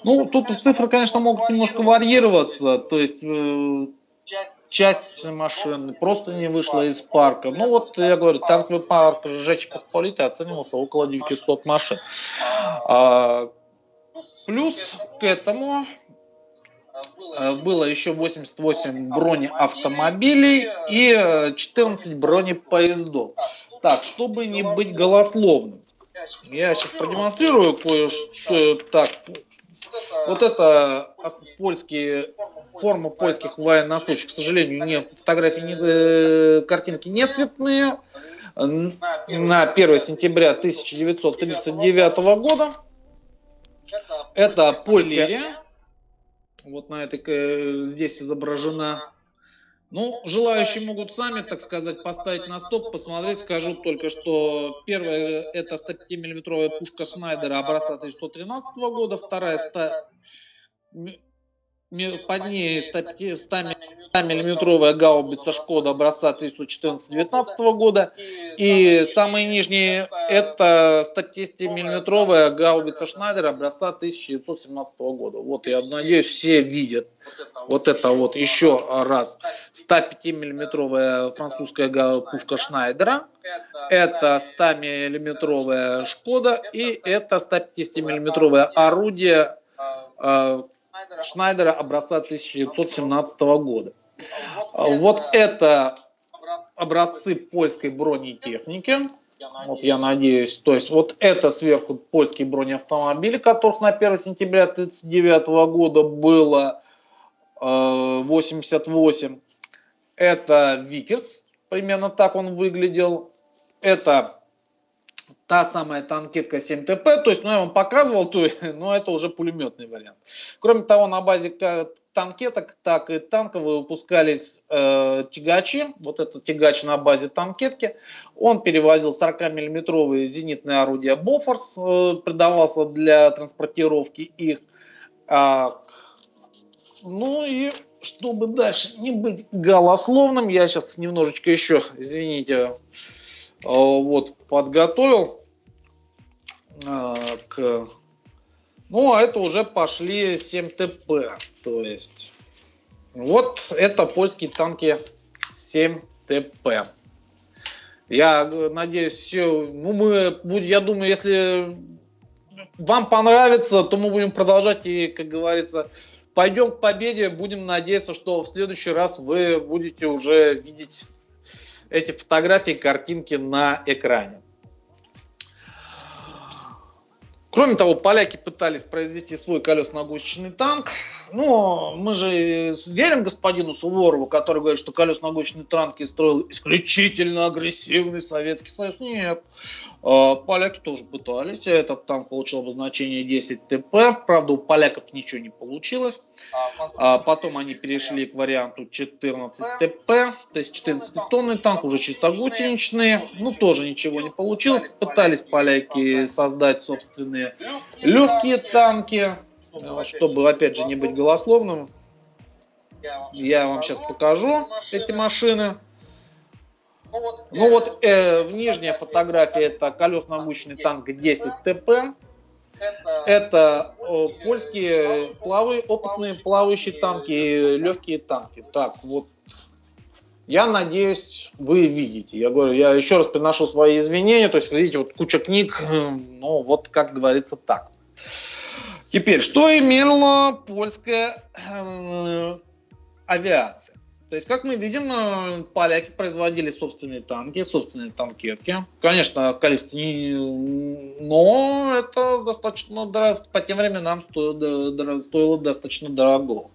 Ну, тут цифры, конечно, могут немножко варьироваться, то есть часть машин просто не вышла из парка. Ну вот, я говорю, танковый парк Жечи Посполитой оценивался около 900 машин. Плюс к этому было еще 88 бронеавтомобилей и 14 бронепоездов. Так, чтобы не быть голословным, я сейчас продемонстрирую кое-что. Так, вот это форма польских военнослужащих. К сожалению, фотографии, картинки не цветные. На 1 сентября 1939 года. Это польская. Вот на этой здесь изображена. Ну, желающие могут сами, так сказать, поставить на стоп, посмотреть. Скажу только, что первая это 105-мм пушка Шнайдера образца 1913 года, вторая под ней 100-мм гаубица Шкода образца 1914-19 года. И самые нижние это 150-мм гаубица Шнайдера образца 1917 года. Вот, я надеюсь, все видят. Вот это вот еще раз 105-мм французская пушка Шнайдера. Это 100-мм Шкода. И это 150-мм орудие Шнайдера образца 1917 года. Вот это образцы польской бронетехники. Вот я надеюсь. То есть вот это сверху польские бронеавтомобили, которых на 1 сентября 1939 года было 88. Это Викерс. Примерно так он выглядел. Это та самая танкетка 7ТП, то есть, я вам показывал, но это уже пулеметный вариант. Кроме того, на базе как танкеток, так и танков выпускались тягачи. Вот это тягач на базе танкетки. Он перевозил 40-мм зенитные орудия Бофорс, придавался для транспортировки их. Ну и чтобы дальше не быть голословным, я сейчас немножечко еще, извините, вот, подготовил Ну, а это уже пошли 7ТП. То есть, вот это польские танки 7ТП. Я надеюсь, все. Я думаю, если вам понравится, то мы будем продолжать и, как говорится, пойдем к победе. Будем надеяться, что в следующий раз вы будете уже видеть эти фотографии, картинки на экране. Кроме того, поляки пытались произвести свой колесно-гусечный танк. Но мы же верим господину Суворову, который говорит, что колесно-гусечные танки строил исключительно агрессивный Советский Союз. Нет. Поляки тоже пытались. Этот танк получил обозначение 10ТП. Правда, у поляков ничего не получилось. Потом они перешли к варианту 14ТП. То есть 14-тонный танк, уже чисто гусеничные. Ну, тоже ничего не получилось. Пытались поляки создать собственные легкие танки. Чтобы, опять же, не быть голословным, я вам сейчас покажу эти машины. Ну вот, нижняя фотография — это колесно-гусечный танк 10ТП. Это польские опытные плавающие танки и легкие танки. Так, вот. Я надеюсь, вы видите. Я говорю, я еще раз приношу свои извинения. То есть, видите, вот куча книг. Ну, вот как говорится так. Теперь, что имела польская авиация? То есть, как мы видим, поляки производили собственные танки, собственные танкетки. Конечно, количество не... Но это достаточно дорого, по тем временам стоило достаточно дорого.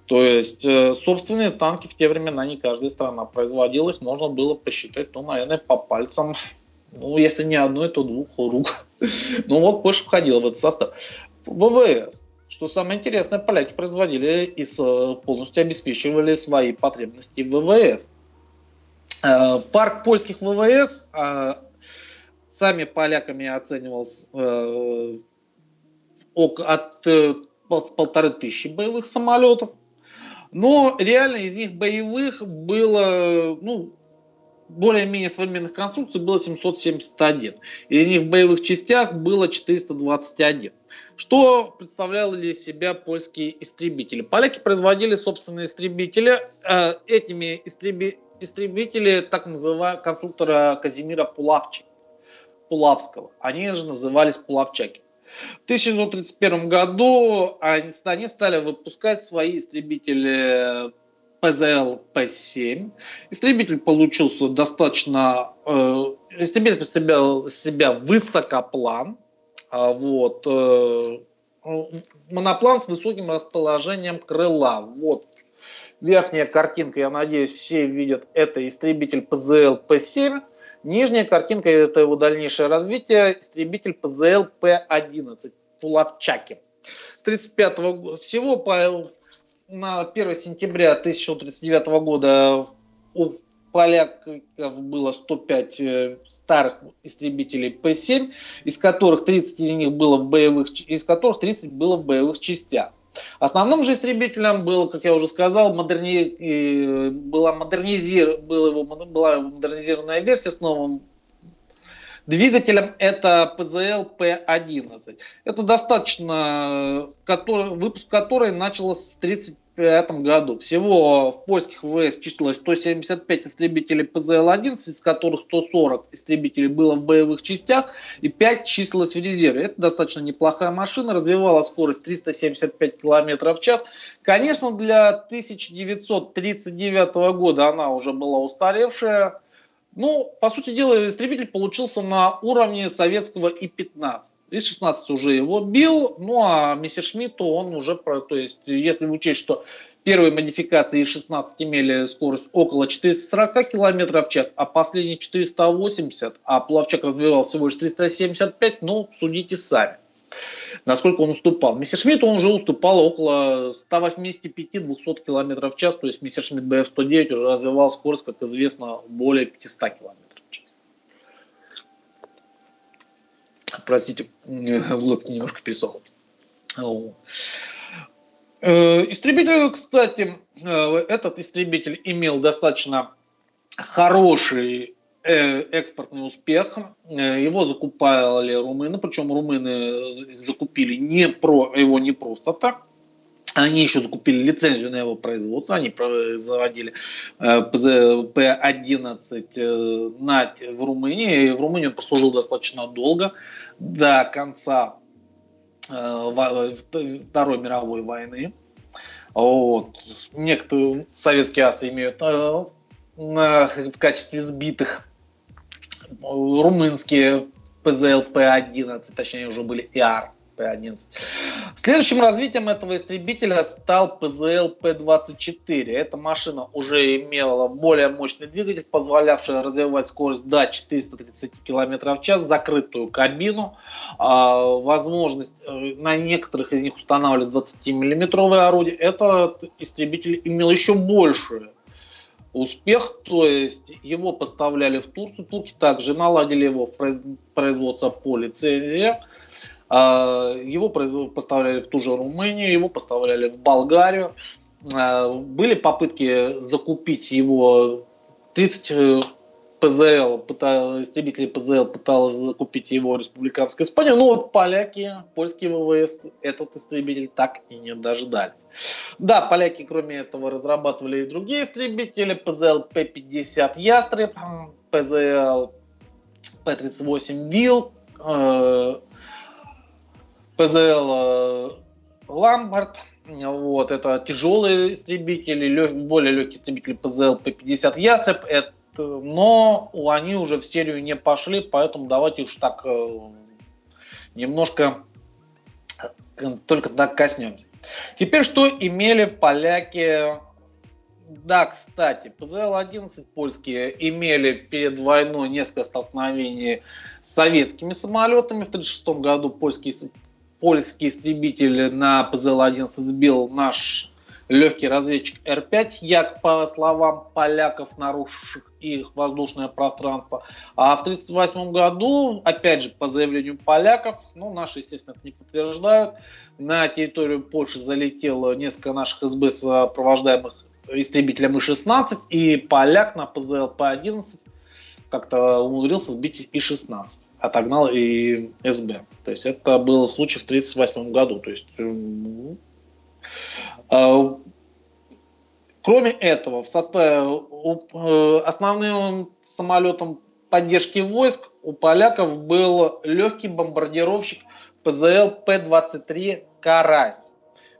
То есть, собственные танки в те времена не каждая страна производила. Их можно было посчитать, ну, наверное, по пальцам. Ну, если не одной, то двух рук. Ну, вот Польша входила в этот состав. ВВС. Что самое интересное, поляки производили и полностью обеспечивали свои потребности в ВВС. Парк польских ВВС сами поляками оценивался от 1500 боевых самолетов. Но реально из них боевых было, ну, более-менее современных конструкций было 771. Из них в боевых частях было 421. Что представляли из себя польские истребители? Поляки производили собственные истребители. Этими истребители так называемого конструктора Казимира Пулавского. Они же назывались пулавчаки. В 1931 году они стали выпускать свои истребители ПЗЛ-П7. Истребитель получился достаточно... Истребитель представлял из себя высокоплан. Вот, моноплан с высоким расположением крыла. Вот верхняя картинка, я надеюсь, все видят, это истребитель ПЗЛ-П7. Нижняя картинка — это его дальнейшее развитие, истребитель ПЗЛ-П11, Пулавчаки. С 1935 года всего на 1 сентября 1939 года у поляков было 105 старых истребителей П-7, из которых 30 из них было в боевых, из которых 30 было в боевых частях. Основным же истребителем был, как я уже сказал, была модернизированная версия с новым двигателем, это ПЗЛ П-11. Это достаточно, выпуск которой начался в 1935 году. Всего в польских ВВС числилось 175 истребителей ПЗЛ-11, из которых 140 истребителей было в боевых частях и 5 числилось в резерве. Это достаточно неплохая машина, развивала скорость 375 км в час. Конечно, для 1939 года она уже была устаревшая. Ну, по сути дела, истребитель получился на уровне советского И-15. И-16 уже его бил, ну а Мессершмитту он уже, то есть, если учесть, что первые модификации И-16 имели скорость около 440 км в час, а последние 480, а Пулавчак развивал всего лишь 375, ну, судите сами, насколько он уступал. Мессершмитту он уже уступал около 185-200 км в час, то есть Мессершмитт БФ-109 уже развивал скорость, как известно, более 500 км в час. Простите, в глотке немножко пересохло. Истребитель, кстати, этот истребитель имел достаточно хороший экспортный успех. Его закупали румыны, причем румыны закупили его не просто так. Они еще закупили лицензию на его производство, они производили П-11 в Румынии. И в Румынии он прослужил достаточно долго, до конца Второй мировой войны. Вот. Некоторые советские асы имеют в качестве сбитых румынские ПЗЛ П-11, точнее уже были ИАР П-11. Следующим развитием этого истребителя стал ПЗЛ П-24. Эта машина уже имела более мощный двигатель, позволявший развивать скорость до 430 км в час, закрытую кабину, возможность на некоторых из них устанавливать 20-миллиметровые орудия. Этот истребитель имел еще большую успех, то есть его поставляли в Турцию, турки также наладили его в производство по лицензии, его поставляли в ту же Румынию, его поставляли в Болгарию. Были попытки закупить его, 30 ПЗЛ, истребители ПЗЛ пыталась закупить его республиканская Испания, но вот поляки, польские ВВС этот истребитель так и не дождались. Да, поляки, кроме этого, разрабатывали и другие истребители, ПЗЛ П-50 Ястреб, ПЗЛ П-38 Вил, ПЗЛ Ламбард. Вот, это тяжелые истребители, более легкие истребители ПЗЛ П-50 Ястреб, но они уже в серию не пошли, поэтому давайте уж так немножко только так коснемся. Теперь что имели поляки? Да, кстати, ПЗЛ-11 польские имели перед войной несколько столкновений с советскими самолетами. В 1936 году польский истребитель на ПЗЛ-11 сбил наш легкий разведчик Р-5, як по словам поляков, нарушивших их воздушное пространство. А в 1938 году, опять же, по заявлению поляков, наши, естественно, это не подтверждают, на территорию Польши залетело несколько наших СБ, сопровождаемых истребителем И-16, и поляк на ПЗЛ П-11 как-то умудрился сбить И-16, отогнал и СБ. То есть это был случай в 1938 году. То есть, кроме этого, в составе основным самолетом поддержки войск у поляков был легкий бомбардировщик ПЗЛ П-23 «Карась».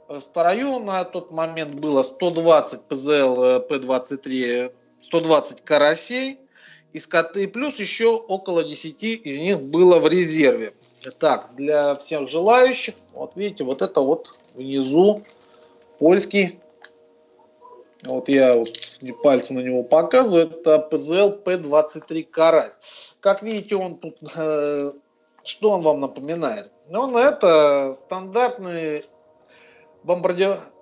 В строю на тот момент было 120 ПЗЛ П-23, 120 «Карасей», и плюс еще около 10 из них было в резерве. Так, для всех желающих, вот видите, вот это вот внизу польский, вот я вот пальцем на него показываю, это ПЗЛ П-23 «Карась». Как видите, он тут, что он вам напоминает? Это стандартный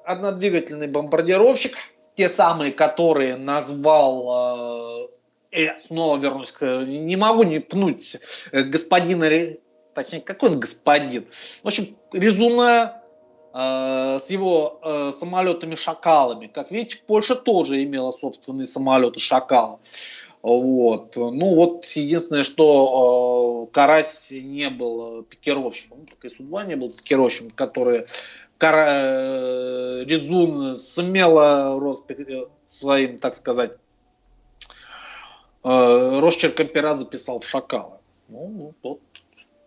однодвигательный бомбардировщик, те самые, которые назвал, снова вернусь, не могу не пнуть господина, точнее, какой он господин? В общем, Резуна с его самолетами-шакалами. Как видите, Польша тоже имела собственные самолеты-шакалы. Вот. Единственное, что Карась не был пикировщиком, только Су-2 не был пикировщиком, который Резун смело своим, так сказать, росчерком пера записал в шакалы.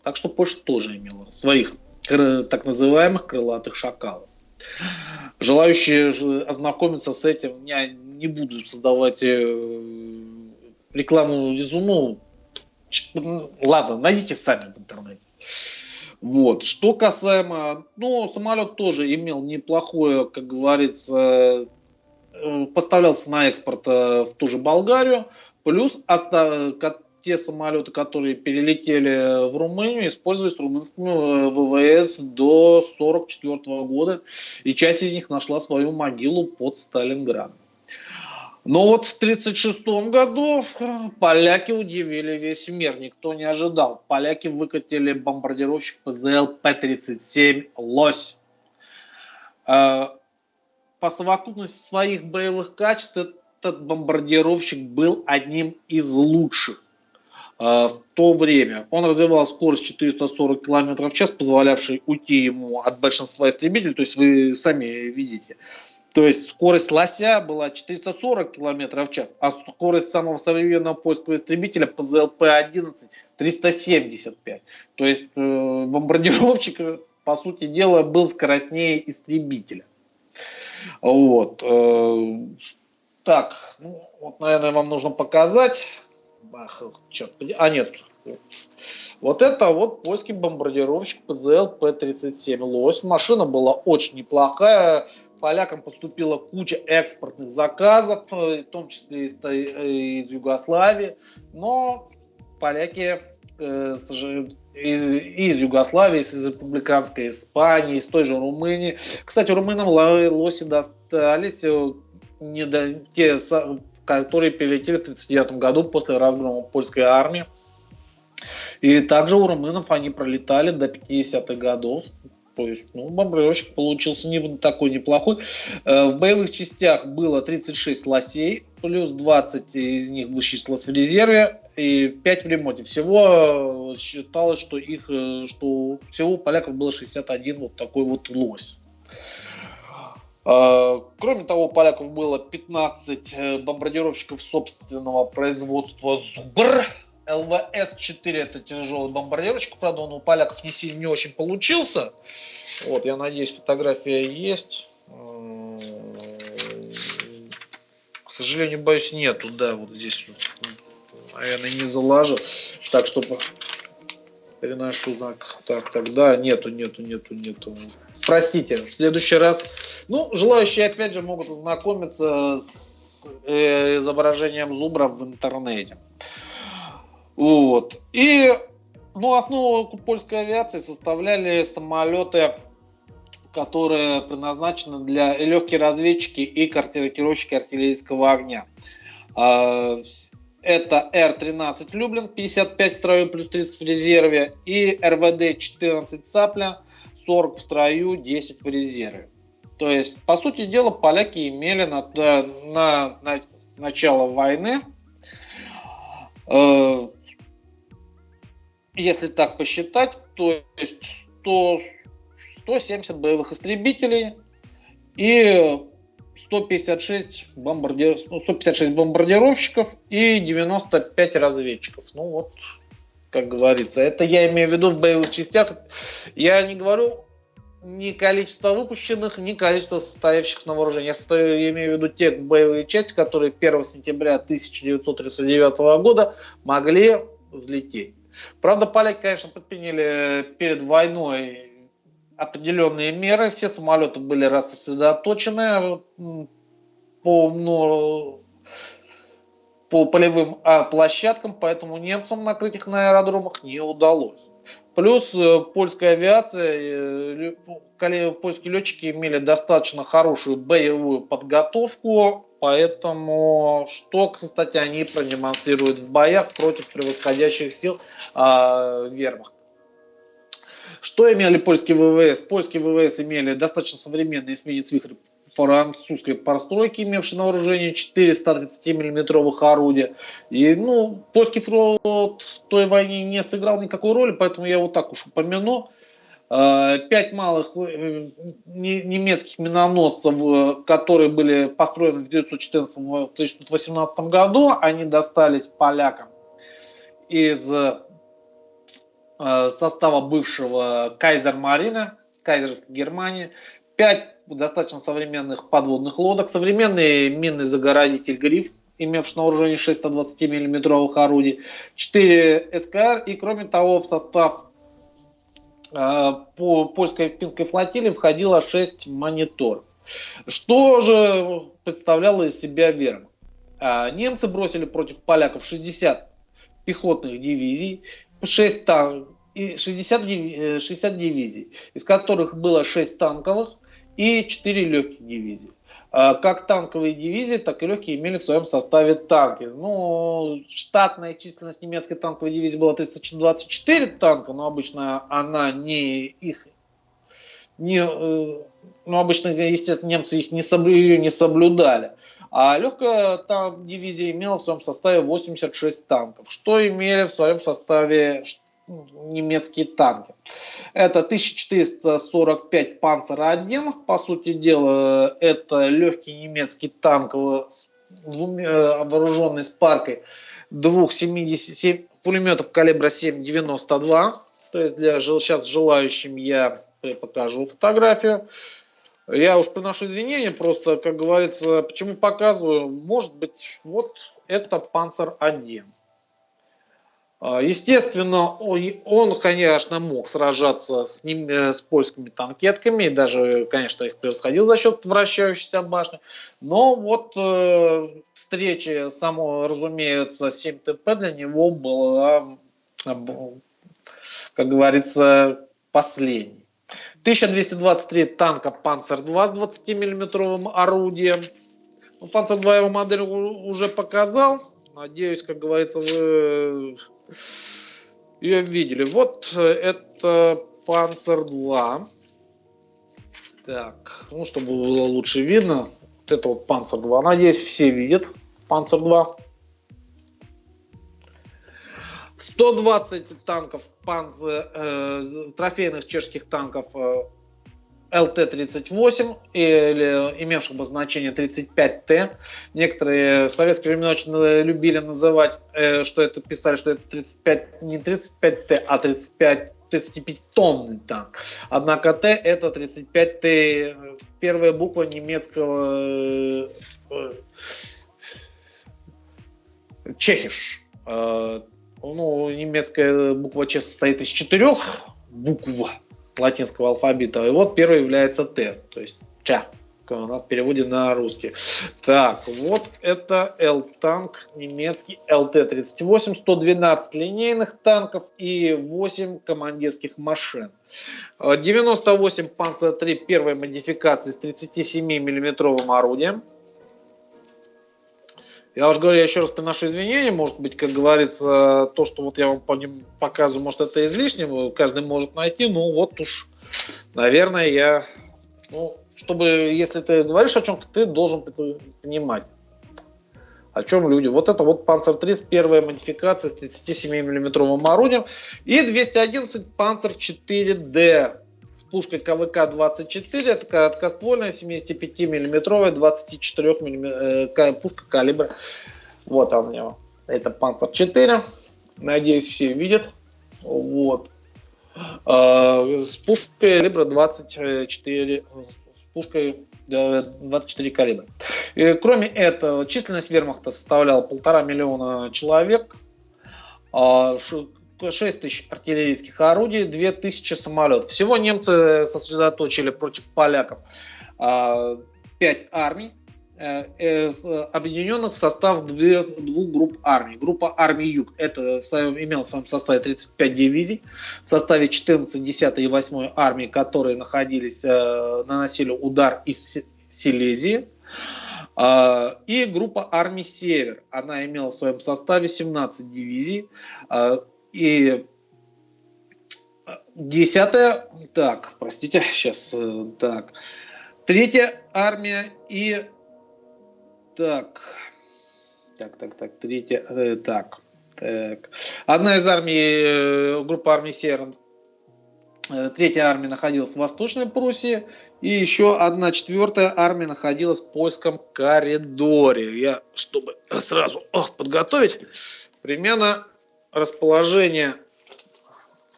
Так что Польша тоже имела своих так называемых крылатых шакалов. Желающие ознакомиться с этим, я не буду создавать рекламу Резуну. Ладно, найдите сами в интернете. Вот. Что касаемо, самолет тоже имел неплохое, как говорится, поставлялся на экспорт в ту же Болгарию, плюс те самолеты, которые перелетели в Румынию, использовались румынскими ВВС до 1944 года, и часть из них нашла свою могилу под Сталинградом. Но вот в 1936 году поляки удивили весь мир, никто не ожидал. Поляки выкатили бомбардировщик ПЗЛ П-37 «Лось». По совокупности своих боевых качеств этот бомбардировщик был одним из лучших. в то время. Он развивал скорость 440 км в час, позволявшей уйти ему от большинства истребителей, то есть вы сами видите. То есть скорость лося была 440 км в час, а скорость самого современного польского истребителя ПЗЛП-11 375. То есть бомбардировщик, по сути дела, был скоростнее истребителя. Вот. Так, ну, вот, наверное, вам нужно показать. Черт, нет. Вот это вот польский бомбардировщик ПЗЛ П-37 «Лось». Машина была очень неплохая. Полякам поступила куча экспортных заказов, в том числе из Югославии. Но поляки из Югославии, из республиканской Испании, из той же Румынии. Кстати, румынам «Лоси» достались те, которые прилетели в 1939 году после разгрома польской армии. И также у румынов они пролетали до 50-х годов. То есть, бомбардировщик получился не такой неплохой. В боевых частях было 36 лосей, плюс 20 из них числилось в резерве и 5 в ремонте. Всего считалось, что всего у поляков было 61 вот такой вот лось. Кроме того, у поляков было 15 бомбардировщиков собственного производства «Зубр». ЛВС-4 это тяжелый бомбардировщик, правда, он у поляков не очень получился. Вот, я надеюсь, фотография есть. К сожалению, боюсь, нету, да, вот здесь, наверное, не заложил. Так, чтобы переношу знак. Так, тогда нету. Простите, в следующий раз. Желающие, опять же, могут ознакомиться с изображением «Зубра» в интернете. Вот. И основу польской авиации составляли самолеты, которые предназначены для легкие разведчики и корректировщики артиллерийского огня. Это Р-13 Люблин, 55 в строю, плюс 30 в резерве, и РВД-14 Цапля, 40 в строю, 10 в резерве. То есть, по сути дела, поляки имели на начало войны, если так посчитать, то есть 170 боевых истребителей и 156 бомбардировщиков и 95 разведчиков. Как говорится, это я имею в виду в боевых частях. Я не говорю ни количество выпущенных, ни количество состоявших на вооружении. Я имею в виду те боевые части, которые 1 сентября 1939 года могли взлететь. Правда, поляки, конечно, предприняли перед войной определенные меры. Все самолеты были рассредоточены по полевым площадкам, поэтому немцам накрыть их на аэродромах не удалось. Плюс польская авиация, польские летчики имели достаточно хорошую боевую подготовку, поэтому, кстати, они продемонстрируют в боях против превосходящих сил вермахта. Что имели польские ВВС? Польские ВВС имели достаточно современный эсминец «Вихрь» французской постройки, имевший на вооружении 4 130-мм орудия. И, польский флот в той войне не сыграл никакой роли, поэтому я вот так уж упомяну. 5 малых немецких миноносцев, которые были построены в 1914-1918 году, они достались полякам из состава бывшего Кайзер-Марина, Кайзерской Германии. 5 достаточно современных подводных лодок, современный минный заградитель «Гриф», имевший на вооружении 6 120-мм орудий, 4 СКР, и кроме того в состав по польской финской флотилии входило 6 мониторов. Что же представляло из себя вермахт? Немцы бросили против поляков 60 пехотных дивизий, 60 дивизий, из которых было 6 танковых и 4 легких дивизии. Как танковые дивизии, так и легкие имели в своем составе танки. Штатная численность немецкой танковой дивизии была 324 танка, но обычно она не их ну, обычно, естественно, немцы их ее не соблюдали. А легкая дивизия имела в своем составе 86 танков. Что имели в своем составе немецкие танки? Это 1445 Панцер-1, по сути дела, это легкий немецкий танк, вооруженный с паркой двух 77 пулеметов калибра 7,92. То есть сейчас желающим я покажу фотографию. Я уж приношу извинения, просто, как говорится, почему показываю, может быть, вот это Панцер-1. Естественно, он, конечно, мог сражаться с польскими танкетками, и даже, конечно, их превосходил за счет вращающейся башни. Но вот встреча, разумеется, 7ТП для него была, как говорится, последней. 1223 танка Панцер-2 с 20-мм орудием. Ну, Панцер-2 его модель уже показал. Надеюсь, как говорится, вы ее видели. Вот это Панцер-2. Так, ну, чтобы было лучше видно. Вот это вот Панцер-2. Надеюсь, все видят Панцер-2. 120 танков, трофейных чешских танков ЛТ-38, или имевших обозначение 35Т. Некоторые в советские времена очень любили называть, что это писали, что это 35, не 35Т, а 35-тонный танк. Однако Т это 35Т, первая буква немецкого Чехиш. Ну, немецкая буква Ч состоит из 4 букв латинского алфавита. И вот первый является Т, то есть Ч, у нас в переводе на русский. Так, вот это Л-танк немецкий ЛТ-38, 112 линейных танков и 8 командирских машин. 98 Панцер-3 первой модификации с 37-мм орудием. Я уже говорю, я еще раз приношу извинения, может быть, как говорится, то, что вот я вам показываю, может, это излишнее, каждый может найти, ну вот уж, наверное, чтобы, если ты говоришь о чем-то, ты должен понимать, о чем люди. Вот это вот Панцер-3 с первой модификацией с 37-мм орудием и 211 Панцер-4Д с пушкой КВК-24, это короткоствольная 75-мм 24 пушка калибра. Вот он у него. Это Панцер-4. Надеюсь, все видят. Вот. С пушкой калибра 24. С пушкой 24 калибра. И, кроме этого, численность вермахта составляла 1,5 миллиона человек. 6 тысяч артиллерийских орудий, 2000 самолетов. Всего немцы сосредоточили против поляков 5 армий, объединенных в состав двух групп армий. Группа армий Юг имела в своем составе 35 дивизий, в составе 14, 10 и 8 армии, которые наносили удар из Силезии. И группа армий Север. Она имела в своем составе 17 дивизий. И 10-я, простите, сейчас, 3-я армия и, одна из армий, группа армий Север, 3-я армия находилась в Восточной Пруссии, и еще 1/4 армия находилась в польском коридоре. Я, чтобы сразу подготовить, примерно расположение,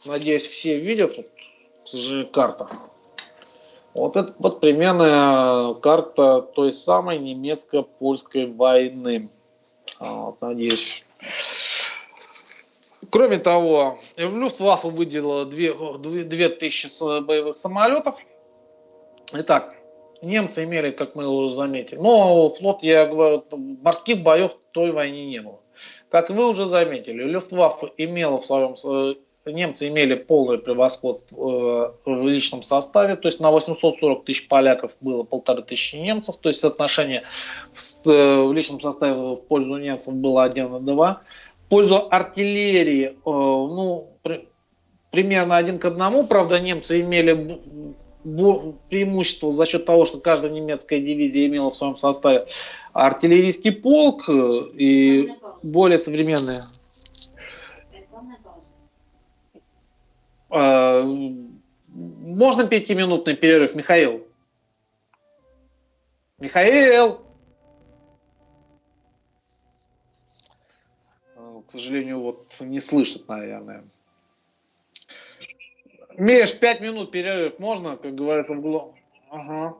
надеюсь, все видят, тут же карта. Вот это вот примерная карта той самой немецко-польской войны. Вот, надеюсь. Кроме того, Люфтваффе выделила 2000 боевых самолетов. Итак, немцы имели, как мы уже заметили, но флот, я говорю, морских боев в той войне не было. Как вы уже заметили, Люфтваффе имела немцы имели полное превосходство в личном составе, то есть на 840 тысяч поляков было 1500 немцев, то есть соотношение в личном составе в пользу немцев было 1:2. В пользу артиллерии, примерно 1 к 1, правда, немцы имели преимущество за счет того, что каждая немецкая дивизия имела в своем составе артиллерийский полк и более современные. Можно 5-минутный перерыв, Михаил? Михаил! К сожалению, вот не слышит, наверное. Миш, 5 минут перерыв можно, как говорится, в глубь? Ага.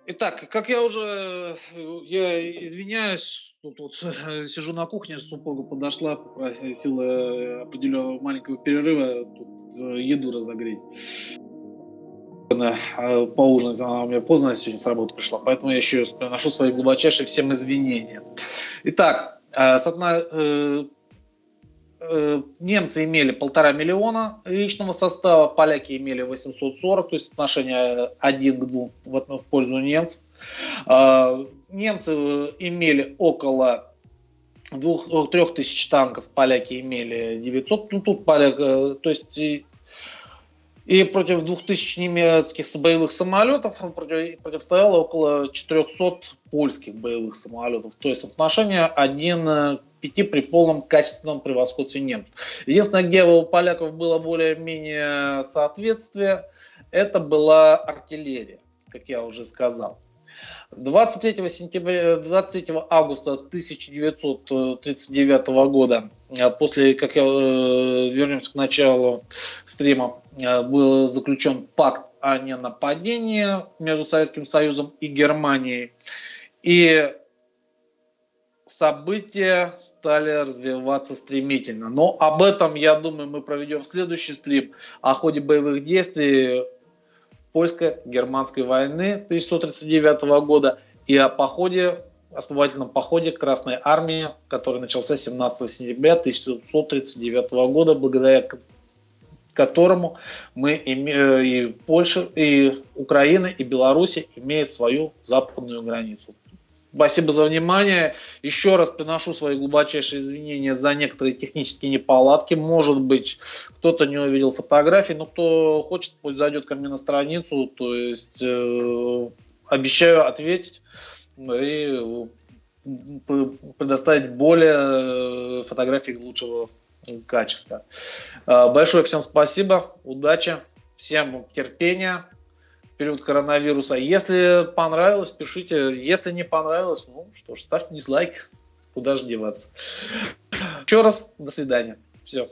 Итак, как я извиняюсь, тут вот сижу на кухне, супруга подошла, попросила определенного маленького перерыва, тут еду разогреть. Поужинать она у меня поздно сегодня с работы пришла, поэтому я еще раз приношу свои глубочайшие всем извинения. Итак, немцы имели 1,5 миллиона личного состава, поляки имели 840, то есть отношение 1 к 2 в пользу немцев. Немцы имели около 3000 танков, поляки имели 900. Ну, тут то есть и против 2000 немецких боевых самолетов противостояло около 400 польских боевых самолетов. То есть отношение 1 к 5 при полном качественном превосходстве немцев. Единственное, где у поляков было более-менее соответствие, это была артиллерия, как я уже сказал. 23 августа 1939 года, как вернемся к началу стрима, был заключен пакт о ненападении между Советским Союзом и Германией. И события стали развиваться стремительно. Но об этом, я думаю, мы проведем следующий стрим о ходе боевых действий польско-германской войны 1939 года и о освободительном походе Красной Армии, который начался 17 сентября 1939 года, благодаря которому мы и Польша, и Украина, и Беларусь имеют свою западную границу. Спасибо за внимание. Еще раз приношу свои глубочайшие извинения за некоторые технические неполадки. Может быть, кто-то не увидел фотографии, но кто хочет, пусть зайдет ко мне на страницу. То есть обещаю ответить и предоставить более фотографий лучшего качества. Большое всем спасибо, удачи, всем терпения. Период коронавируса. Если понравилось, пишите. Если не понравилось, ну что ж, ставьте дизлайк. Куда же деваться. Еще раз, до свидания. Все.